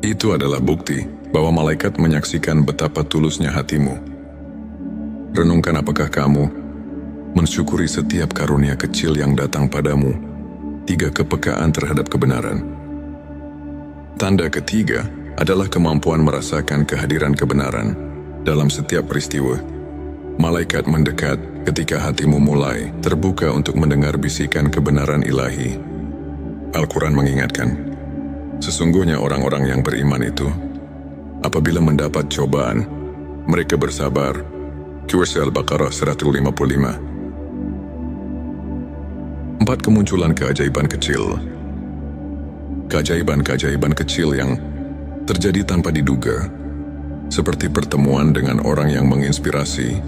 itu adalah bukti bahwa malaikat menyaksikan betapa tulusnya hatimu. Renungkan, apakah kamu mensyukuri setiap karunia kecil yang datang padamu? 3. Kepekaan terhadap kebenaran. Tanda ketiga adalah kemampuan merasakan kehadiran kebenaran dalam setiap peristiwa. Malaikat mendekat ketika hatimu mulai terbuka untuk mendengar bisikan kebenaran ilahi. Al-Quran mengingatkan, sesungguhnya orang-orang yang beriman itu, apabila mendapat cobaan, mereka bersabar. Surah Al-Baqarah 155. 4. Kemunculan keajaiban kecil. Keajaiban-keajaiban kecil yang terjadi tanpa diduga, seperti pertemuan dengan orang yang menginspirasi,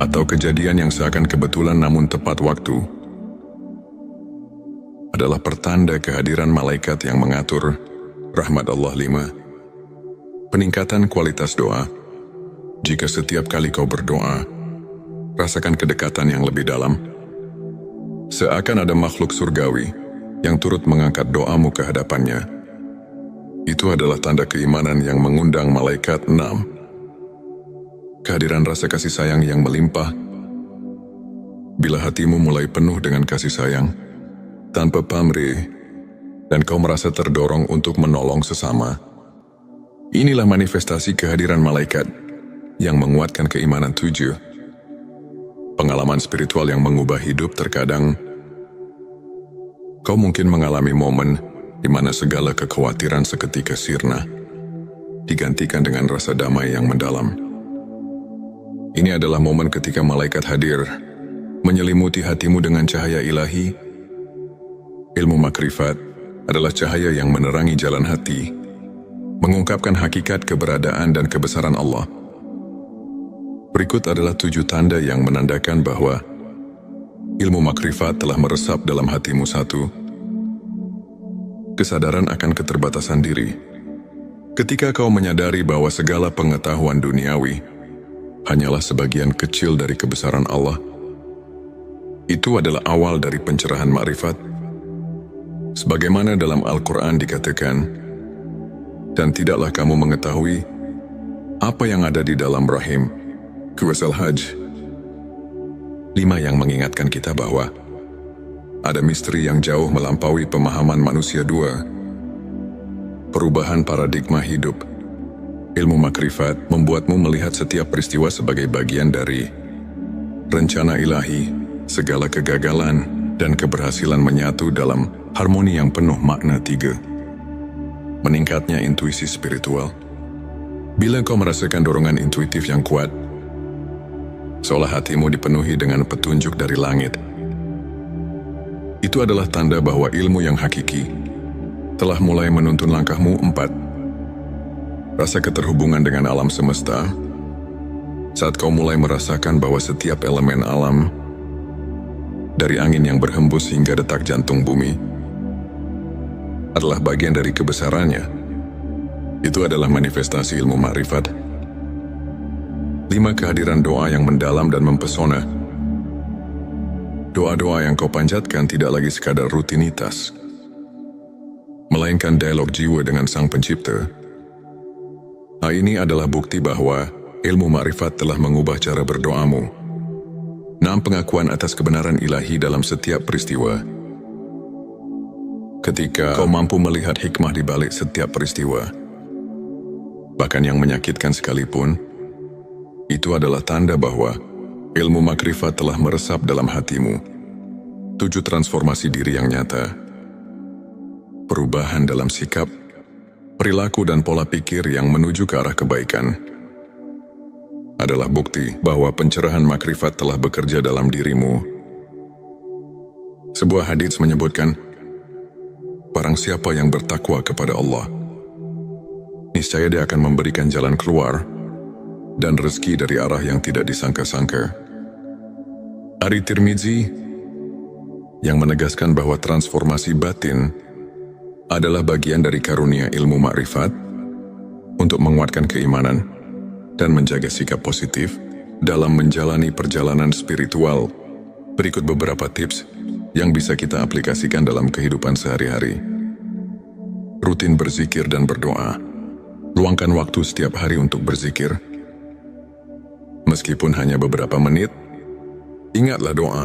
atau kejadian yang seakan kebetulan namun tepat waktu, adalah pertanda kehadiran malaikat yang mengatur rahmat Allah. 5. Peningkatan kualitas doa. Jika setiap kali kau berdoa, rasakan kedekatan yang lebih dalam, seakan ada makhluk surgawi yang turut mengangkat doamu ke hadapannya. Itu adalah tanda keimanan yang mengundang malaikat. 6. Kehadiran rasa kasih sayang yang melimpah. Bila hatimu mulai penuh dengan kasih sayang, tanpa pamrih, dan kau merasa terdorong untuk menolong sesama, inilah manifestasi kehadiran malaikat yang menguatkan keimanan. 7. Pengalaman spiritual yang mengubah hidup. Terkadang, kau mungkin mengalami momen di mana segala kekhawatiran seketika sirna, digantikan dengan rasa damai yang mendalam. Ini adalah momen ketika malaikat hadir, menyelimuti hatimu dengan cahaya ilahi. Ilmu makrifat adalah cahaya yang menerangi jalan hati, mengungkapkan hakikat keberadaan dan kebesaran Allah. Berikut adalah 7 tanda yang menandakan bahwa ilmu makrifat telah meresap dalam hatimu. 1. Kesadaran akan keterbatasan diri. Ketika kau menyadari bahwa segala pengetahuan duniawi hanyalah sebagian kecil dari kebesaran Allah, itu adalah awal dari pencerahan makrifat. Sebagaimana dalam Al-Quran dikatakan, dan tidaklah kamu mengetahui apa yang ada di dalam rahim. Surah Al-Hajj 5 yang mengingatkan kita bahwa ada misteri yang jauh melampaui pemahaman manusia. 2. Perubahan paradigma hidup. Ilmu makrifat membuatmu melihat setiap peristiwa sebagai bagian dari rencana ilahi. Segala kegagalan dan keberhasilan menyatu dalam harmoni yang penuh makna. 3. Meningkatnya intuisi spiritual. Bila kau merasakan dorongan intuitif yang kuat, seolah hatimu dipenuhi dengan petunjuk dari langit, itu adalah tanda bahwa ilmu yang hakiki telah mulai menuntun langkahmu. 4. Rasa keterhubungan dengan alam semesta. Saat kau mulai merasakan bahwa setiap elemen alam, dari angin yang berhembus hingga detak jantung bumi, adalah bagian dari kebesarannya, itu adalah manifestasi ilmu makrifat. 5. Kehadiran doa yang mendalam dan mempesona. Doa-doa yang kau panjatkan tidak lagi sekadar rutinitas, melainkan dialog jiwa dengan Sang Pencipta. Hal ini adalah bukti bahwa ilmu makrifat telah mengubah cara berdoamu. 6. Pengakuan atas kebenaran ilahi dalam setiap peristiwa. Ketika kau mampu melihat hikmah di balik setiap peristiwa, bahkan yang menyakitkan sekalipun, itu adalah tanda bahwa ilmu makrifat telah meresap dalam hatimu. 7. Transformasi diri yang nyata. Perubahan dalam sikap, perilaku dan pola pikir yang menuju ke arah kebaikan adalah bukti bahwa pencerahan makrifat telah bekerja dalam dirimu. Sebuah hadits menyebutkan, barang siapa yang bertakwa kepada Allah, niscaya dia akan memberikan jalan keluar dan rezeki dari arah yang tidak disangka-sangka. Ari Tirmizi yang menegaskan bahwa transformasi batin adalah bagian dari karunia ilmu makrifat untuk menguatkan keimanan dan menjaga sikap positif dalam menjalani perjalanan spiritual. Berikut beberapa tips yang bisa kita aplikasikan dalam kehidupan sehari-hari. Rutin berzikir dan berdoa. Luangkan waktu setiap hari untuk berzikir. Meskipun hanya beberapa menit, ingatlah doa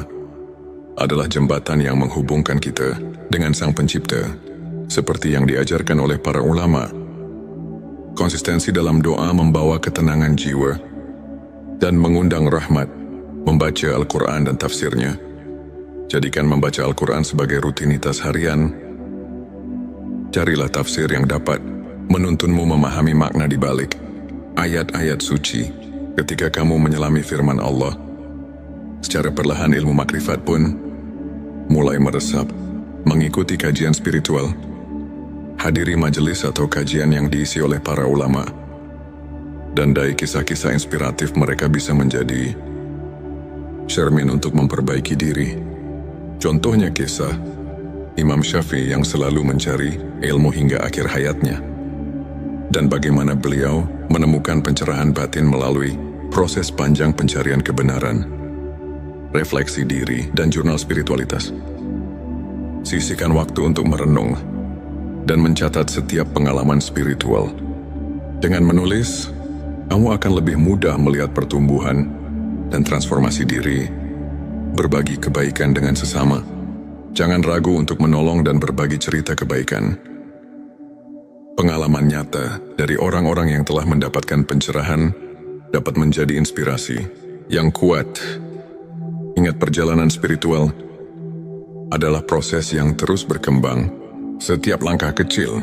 adalah jembatan yang menghubungkan kita dengan Sang Pencipta, seperti yang diajarkan oleh para ulama. Konsistensi dalam doa membawa ketenangan jiwa dan mengundang rahmat. Membaca Al-Quran dan tafsirnya. Jadikan membaca Al-Quran sebagai rutinitas harian. Carilah tafsir yang dapat menuntunmu memahami makna di balik ayat-ayat suci. Ketika kamu menyelami firman Allah, secara perlahan ilmu makrifat pun mulai meresap. Mengikuti kajian spiritual. Hadiri majelis atau kajian yang diisi oleh para ulama. Dan dari kisah-kisah inspiratif mereka bisa menjadi cermin untuk memperbaiki diri. Contohnya kisah Imam Syafi'i yang selalu mencari ilmu hingga akhir hayatnya. Dan bagaimana beliau menemukan pencerahan batin melalui proses panjang pencarian kebenaran, refleksi diri, dan jurnal spiritualitas. Sisihkan waktu untuk merenung dan mencatat setiap pengalaman spiritual. Dengan menulis, kamu akan lebih mudah melihat pertumbuhan dan transformasi diri. Berbagi kebaikan dengan sesama. Jangan ragu untuk menolong dan berbagi cerita kebaikan. Pengalaman nyata dari orang-orang yang telah mendapatkan pencerahan dapat menjadi inspirasi yang kuat. Ingat, perjalanan spiritual adalah proses yang terus berkembang. Setiap langkah kecil,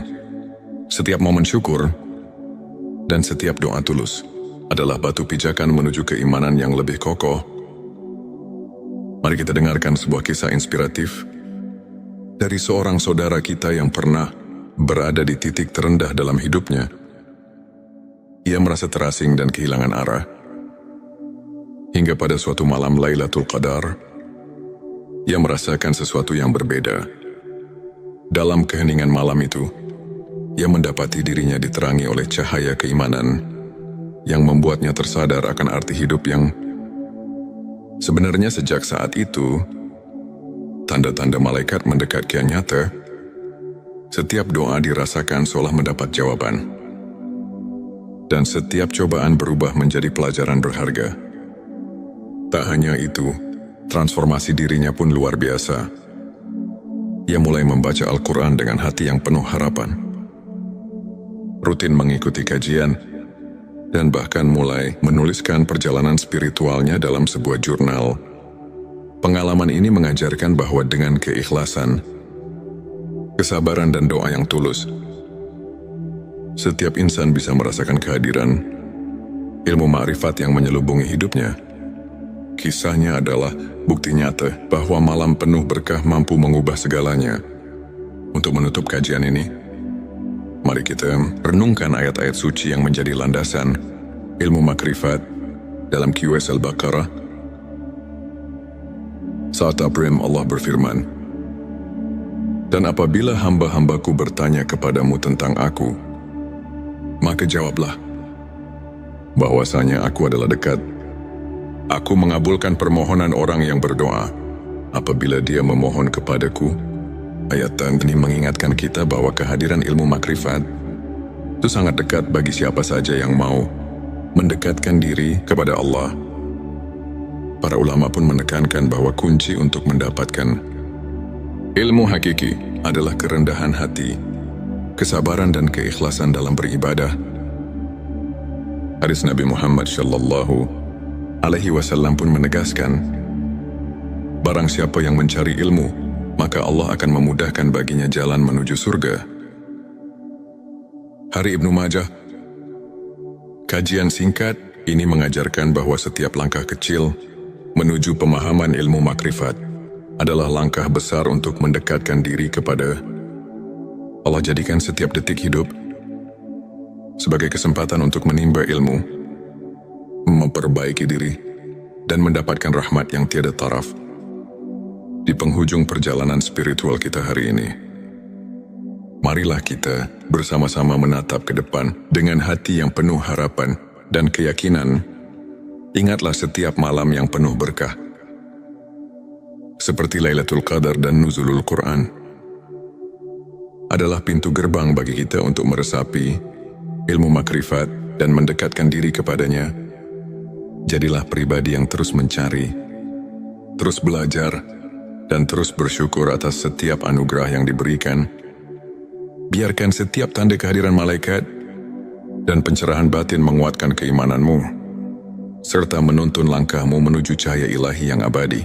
setiap momen syukur, dan setiap doa tulus adalah batu pijakan menuju keimanan yang lebih kokoh. Mari kita dengarkan sebuah kisah inspiratif dari seorang saudara kita yang pernah berada di titik terendah dalam hidupnya. Ia merasa terasing dan kehilangan arah. Hingga pada suatu malam Lailatul Qadar, ia merasakan sesuatu yang berbeda. Dalam keheningan malam itu, ia mendapati dirinya diterangi oleh cahaya keimanan yang membuatnya tersadar akan arti hidup yang sebenarnya sejak saat itu, tanda-tanda malaikat mendekat kian nyata. Setiap doa dirasakan seolah mendapat jawaban. Dan setiap cobaan berubah menjadi pelajaran berharga. Tak hanya itu, transformasi dirinya pun luar biasa. Ia mulai membaca Al-Quran dengan hati yang penuh harapan. Rutin mengikuti kajian, dan bahkan mulai menuliskan perjalanan spiritualnya dalam sebuah jurnal. Pengalaman ini mengajarkan bahwa dengan keikhlasan, kesabaran dan doa yang tulus, setiap insan bisa merasakan kehadiran ilmu ma'rifat yang menyelubungi hidupnya. Kisahnya adalah bukti nyata bahwa malam penuh berkah mampu mengubah segalanya. Untuk menutup kajian ini, mari kita renungkan ayat-ayat suci yang menjadi landasan ilmu makrifat dalam QS Al-Baqarah. Saat Abrim Allah berfirman, "Dan apabila hamba-hambaku bertanya kepadamu tentang aku, maka jawablah bahwasanya aku adalah dekat. Aku mengabulkan permohonan orang yang berdoa apabila dia memohon kepadaku." Ayat ini mengingatkan kita bahwa kehadiran ilmu makrifat itu sangat dekat bagi siapa saja yang mau mendekatkan diri kepada Allah. Para ulama pun menekankan bahwa kunci untuk mendapatkan ilmu hakiki adalah kerendahan hati, kesabaran dan keikhlasan dalam beribadah. Hadis Nabi Muhammad SAW pun menegaskan, barang siapa yang mencari ilmu, maka Allah akan memudahkan baginya jalan menuju surga. Hari Ibnu Majah. Kajian singkat ini mengajarkan bahwa setiap langkah kecil menuju pemahaman ilmu makrifat adalah langkah besar untuk mendekatkan diri kepada Allah. Jadikan setiap detik hidup sebagai kesempatan untuk menimba ilmu, memperbaiki diri, dan mendapatkan rahmat yang tiada taraf. Di penghujung perjalanan spiritual kita hari ini, marilah kita bersama-sama menatap ke depan dengan hati yang penuh harapan dan keyakinan. Ingatlah setiap malam yang penuh berkah, seperti Lailatul Qadar dan Nuzulul Quran, adalah pintu gerbang bagi kita untuk meresapi ilmu makrifat dan mendekatkan diri kepadanya. Jadilah pribadi yang terus mencari, terus belajar, dan terus bersyukur atas setiap anugerah yang diberikan. Biarkan setiap tanda kehadiran malaikat dan pencerahan batin menguatkan keimananmu, serta menuntun langkahmu menuju cahaya ilahi yang abadi.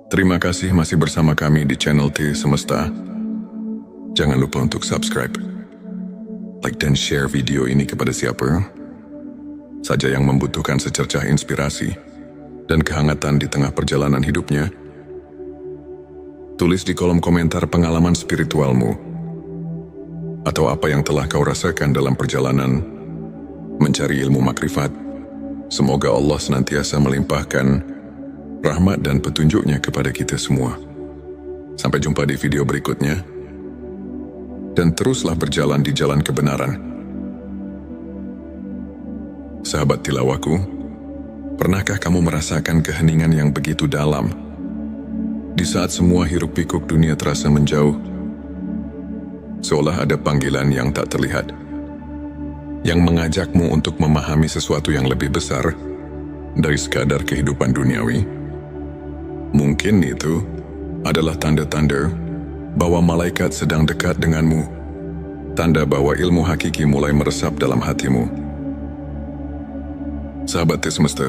Terima kasih masih bersama kami di channel T Semesta. Jangan lupa untuk subscribe, like dan share video ini kepada siapa saja yang membutuhkan secercah inspirasi dan kehangatan di tengah perjalanan hidupnya. Tulis di kolom komentar pengalaman spiritualmu atau apa yang telah kau rasakan dalam perjalanan mencari ilmu makrifat. Semoga Allah senantiasa melimpahkan rahmat dan petunjuknya kepada kita semua. Sampai jumpa di video berikutnya, dan teruslah berjalan di jalan kebenaran. Sahabat tilawaku, pernahkah kamu merasakan keheningan yang begitu dalam di saat semua hiruk pikuk dunia terasa menjauh? Seolah ada panggilan yang tak terlihat yang mengajakmu untuk memahami sesuatu yang lebih besar dari sekadar kehidupan duniawi. Mungkin itu adalah tanda-tanda bahwa malaikat sedang dekat denganmu, tanda bahwa ilmu hakiki mulai meresap dalam hatimu. Sahabat Semesta,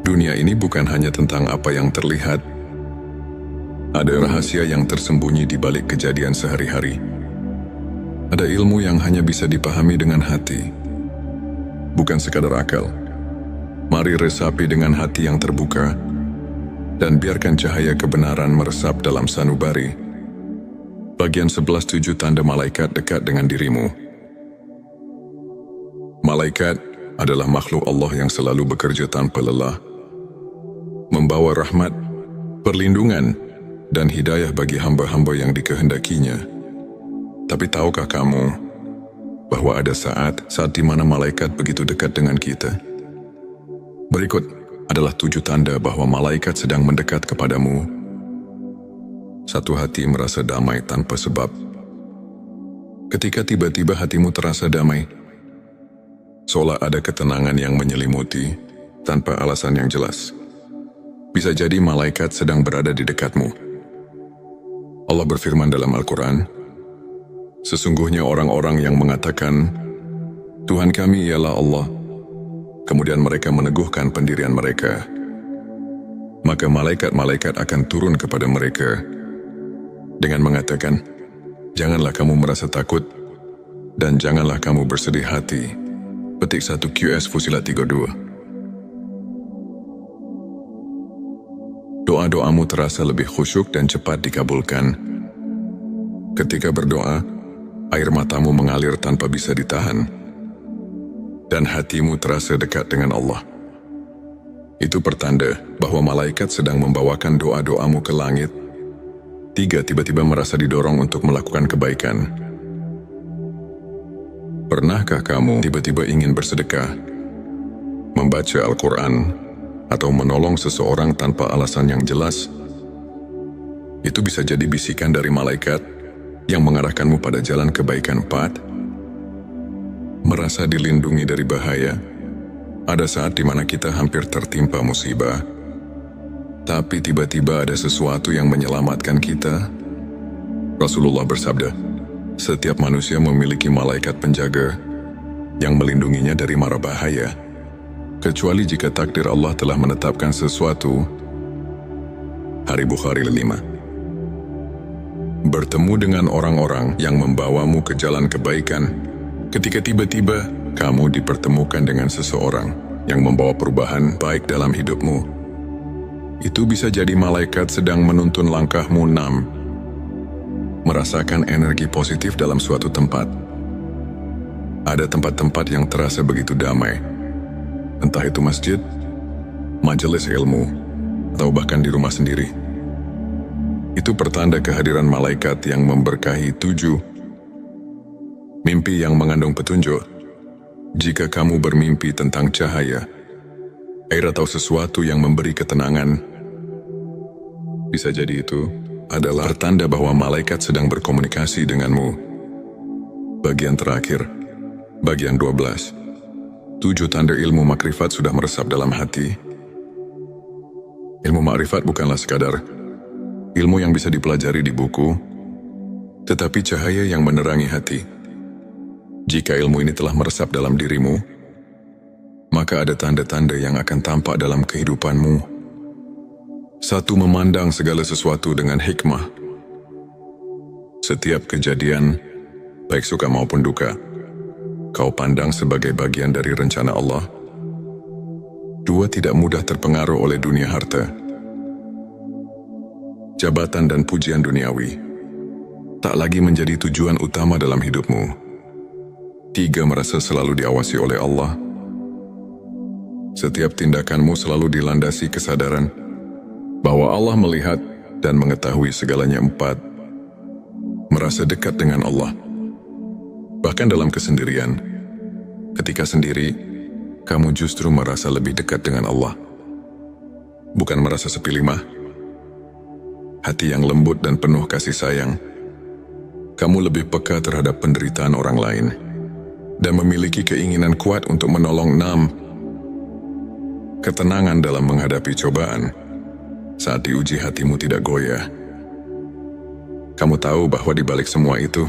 dunia ini bukan hanya tentang apa yang terlihat. Ada rahasia yang tersembunyi di balik kejadian sehari-hari. Ada ilmu yang hanya bisa dipahami dengan hati, bukan sekadar akal. Mari resapi dengan hati yang terbuka, dan biarkan cahaya kebenaran meresap dalam sanubari. Bagian 11.7 tanda malaikat dekat dengan dirimu. Malaikat adalah makhluk Allah yang selalu bekerja tanpa lelah, membawa rahmat, perlindungan, dan hidayah bagi hamba-hamba yang dikehendakinya. Tapi tahukah kamu bahwa ada saat di mana malaikat begitu dekat dengan kita? Berikut adalah 7 tanda bahwa malaikat sedang mendekat kepadamu. 1. Hati merasa damai tanpa sebab. Ketika tiba-tiba hatimu terasa damai, seolah ada ketenangan yang menyelimuti tanpa alasan yang jelas. Bisa jadi malaikat sedang berada di dekatmu. Allah berfirman dalam Al-Quran, sesungguhnya orang-orang yang mengatakan, Tuhan kami ialah Allah, kemudian mereka meneguhkan pendirian mereka, maka malaikat-malaikat akan turun kepada mereka dengan mengatakan, janganlah kamu merasa takut dan janganlah kamu bersedih hati. Petik 1 QS Fusilat 32. Doa-doamu terasa lebih khusyuk dan cepat dikabulkan. Ketika berdoa, air matamu mengalir tanpa bisa ditahan, dan hatimu terasa dekat dengan Allah. Itu pertanda bahwa malaikat sedang membawakan doa-doamu ke langit. 3. Tiba-tiba merasa didorong untuk melakukan kebaikan. Pernahkah kamu tiba-tiba ingin bersedekah, membaca Al-Quran, atau menolong seseorang tanpa alasan yang jelas? Itu bisa jadi bisikan dari malaikat yang mengarahkanmu pada jalan kebaikan. 4. Merasa dilindungi dari bahaya. Ada saat di mana kita hampir tertimpa musibah, tapi tiba-tiba ada sesuatu yang menyelamatkan kita. Rasulullah bersabda, setiap manusia memiliki malaikat penjaga yang melindunginya dari mara bahaya, kecuali jika takdir Allah telah menetapkan sesuatu. Hari Bukhari 5. Bertemu dengan orang-orang yang membawamu ke jalan kebaikan. Ketika tiba-tiba kamu dipertemukan dengan seseorang yang membawa perubahan baik dalam hidupmu, itu bisa jadi malaikat sedang menuntun langkahmu. 6. Merasakan energi positif dalam suatu tempat. Ada tempat-tempat yang terasa begitu damai, entah itu masjid, majelis ilmu, atau bahkan di rumah sendiri. Itu pertanda kehadiran malaikat yang memberkahi. 7. Mimpi yang mengandung petunjuk. Jika kamu bermimpi tentang cahaya, air atau sesuatu yang memberi ketenangan, bisa jadi itu adalah pertanda bahwa malaikat sedang berkomunikasi denganmu. Bagian terakhir, bagian 12. 7 tanda ilmu makrifat sudah meresap dalam hati. Ilmu makrifat bukanlah sekadar ilmu yang bisa dipelajari di buku, tetapi cahaya yang menerangi hati. Jika ilmu ini telah meresap dalam dirimu, maka ada tanda-tanda yang akan tampak dalam kehidupanmu. 1. Memandang segala sesuatu dengan hikmah. Setiap kejadian, baik suka maupun duka, kau pandang sebagai bagian dari rencana Allah. 2. Tidak mudah terpengaruh oleh dunia harta, jabatan dan pujian duniawi tak lagi menjadi tujuan utama dalam hidupmu. 3. Merasa selalu diawasi oleh Allah. Setiap tindakanmu selalu dilandasi kesadaran bahwa Allah melihat dan mengetahui segalanya. 4. Merasa dekat dengan Allah, bahkan dalam kesendirian. Ketika sendiri, kamu justru merasa lebih dekat dengan Allah. Bukan merasa sepi. 5. Hati yang lembut dan penuh kasih sayang. Kamu lebih peka terhadap penderitaan orang lain dan memiliki keinginan kuat untuk menolong. 6. Ketenangan dalam menghadapi cobaan. Saat diuji, hatimu tidak goyah. Kamu tahu bahwa di balik semua itu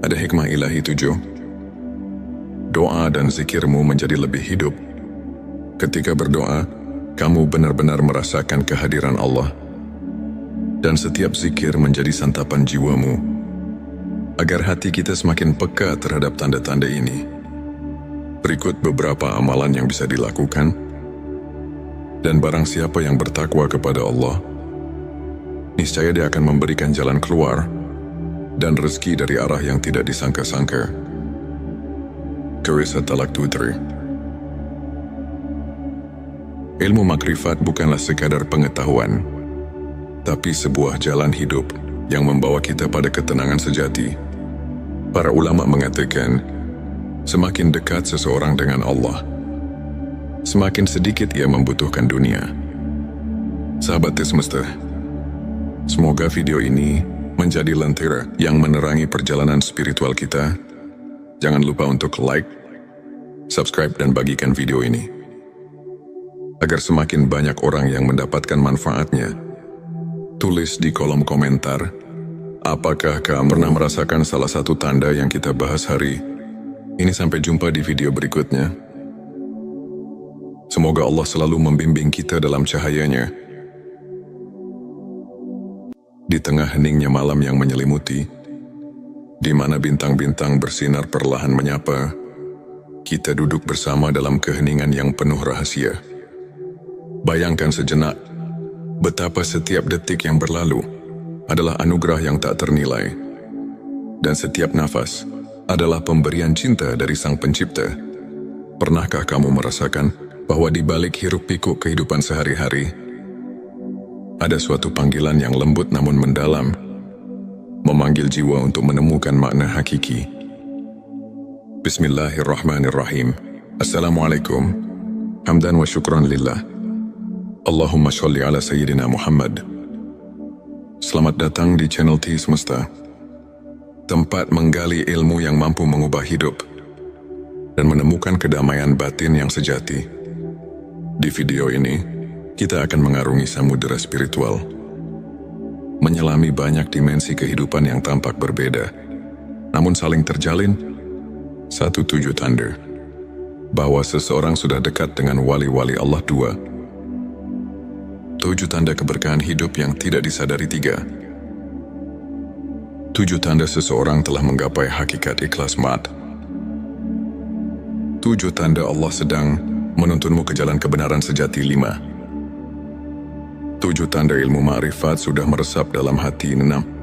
ada hikmah ilahi. 7. Doa dan zikirmu menjadi lebih hidup. Ketika berdoa, kamu benar-benar merasakan kehadiran Allah, dan setiap zikir menjadi santapan jiwamu. Agar hati kita semakin peka terhadap tanda-tanda ini, berikut beberapa amalan yang bisa dilakukan. Dan barang siapa yang bertakwa kepada Allah, niscaya Dia akan memberikan jalan keluar dan rezeki dari arah yang tidak disangka-sangka. Qur'an Talaq 23. Ilmu makrifat bukanlah sekadar pengetahuan, tapi sebuah jalan hidup yang membawa kita pada ketenangan sejati. Para ulama mengatakan, semakin dekat seseorang dengan Allah, semakin sedikit ia membutuhkan dunia. Sahabat semesta, semoga video ini menjadi lentera yang menerangi perjalanan spiritual kita. Jangan lupa untuk like, subscribe, dan bagikan video ini, agar semakin banyak orang yang mendapatkan manfaatnya. Tulis di kolom komentar, apakah kamu pernah merasakan salah satu tanda yang kita bahas hari ini? Sampai jumpa di video berikutnya. Semoga Allah selalu membimbing kita dalam cahayanya. Di tengah heningnya malam yang menyelimuti, di mana bintang-bintang bersinar perlahan menyapa, kita duduk bersama dalam keheningan yang penuh rahasia. Bayangkan sejenak, betapa setiap detik yang berlalu adalah anugerah yang tak ternilai, dan setiap nafas adalah pemberian cinta dari Sang Pencipta. Pernahkah kamu merasakan bahwa di balik hiruk-pikuk kehidupan sehari-hari, ada suatu panggilan yang lembut namun mendalam, memanggil jiwa untuk menemukan makna hakiki? Bismillahirrahmanirrahim. Assalamualaikum. Hamdan wa syukran lillah. Allahumma sholli ala Sayyidina Muhammad. Selamat datang di channel T Semesta, tempat menggali ilmu yang mampu mengubah hidup dan menemukan kedamaian batin yang sejati. Di video ini, kita akan mengarungi samudera spiritual, menyelami banyak dimensi kehidupan yang tampak berbeda, namun saling terjalin satu tujuh tanda bahwa seseorang sudah dekat dengan wali-wali Allah. 2. 7 tanda keberkahan hidup yang tidak disadari. 3. 7 tanda seseorang telah menggapai hakikat ikhlas mat. 7 tanda Allah sedang menuntunmu ke jalan kebenaran sejati. 5. 7 tanda ilmu ma'rifat sudah meresap dalam hati. 6.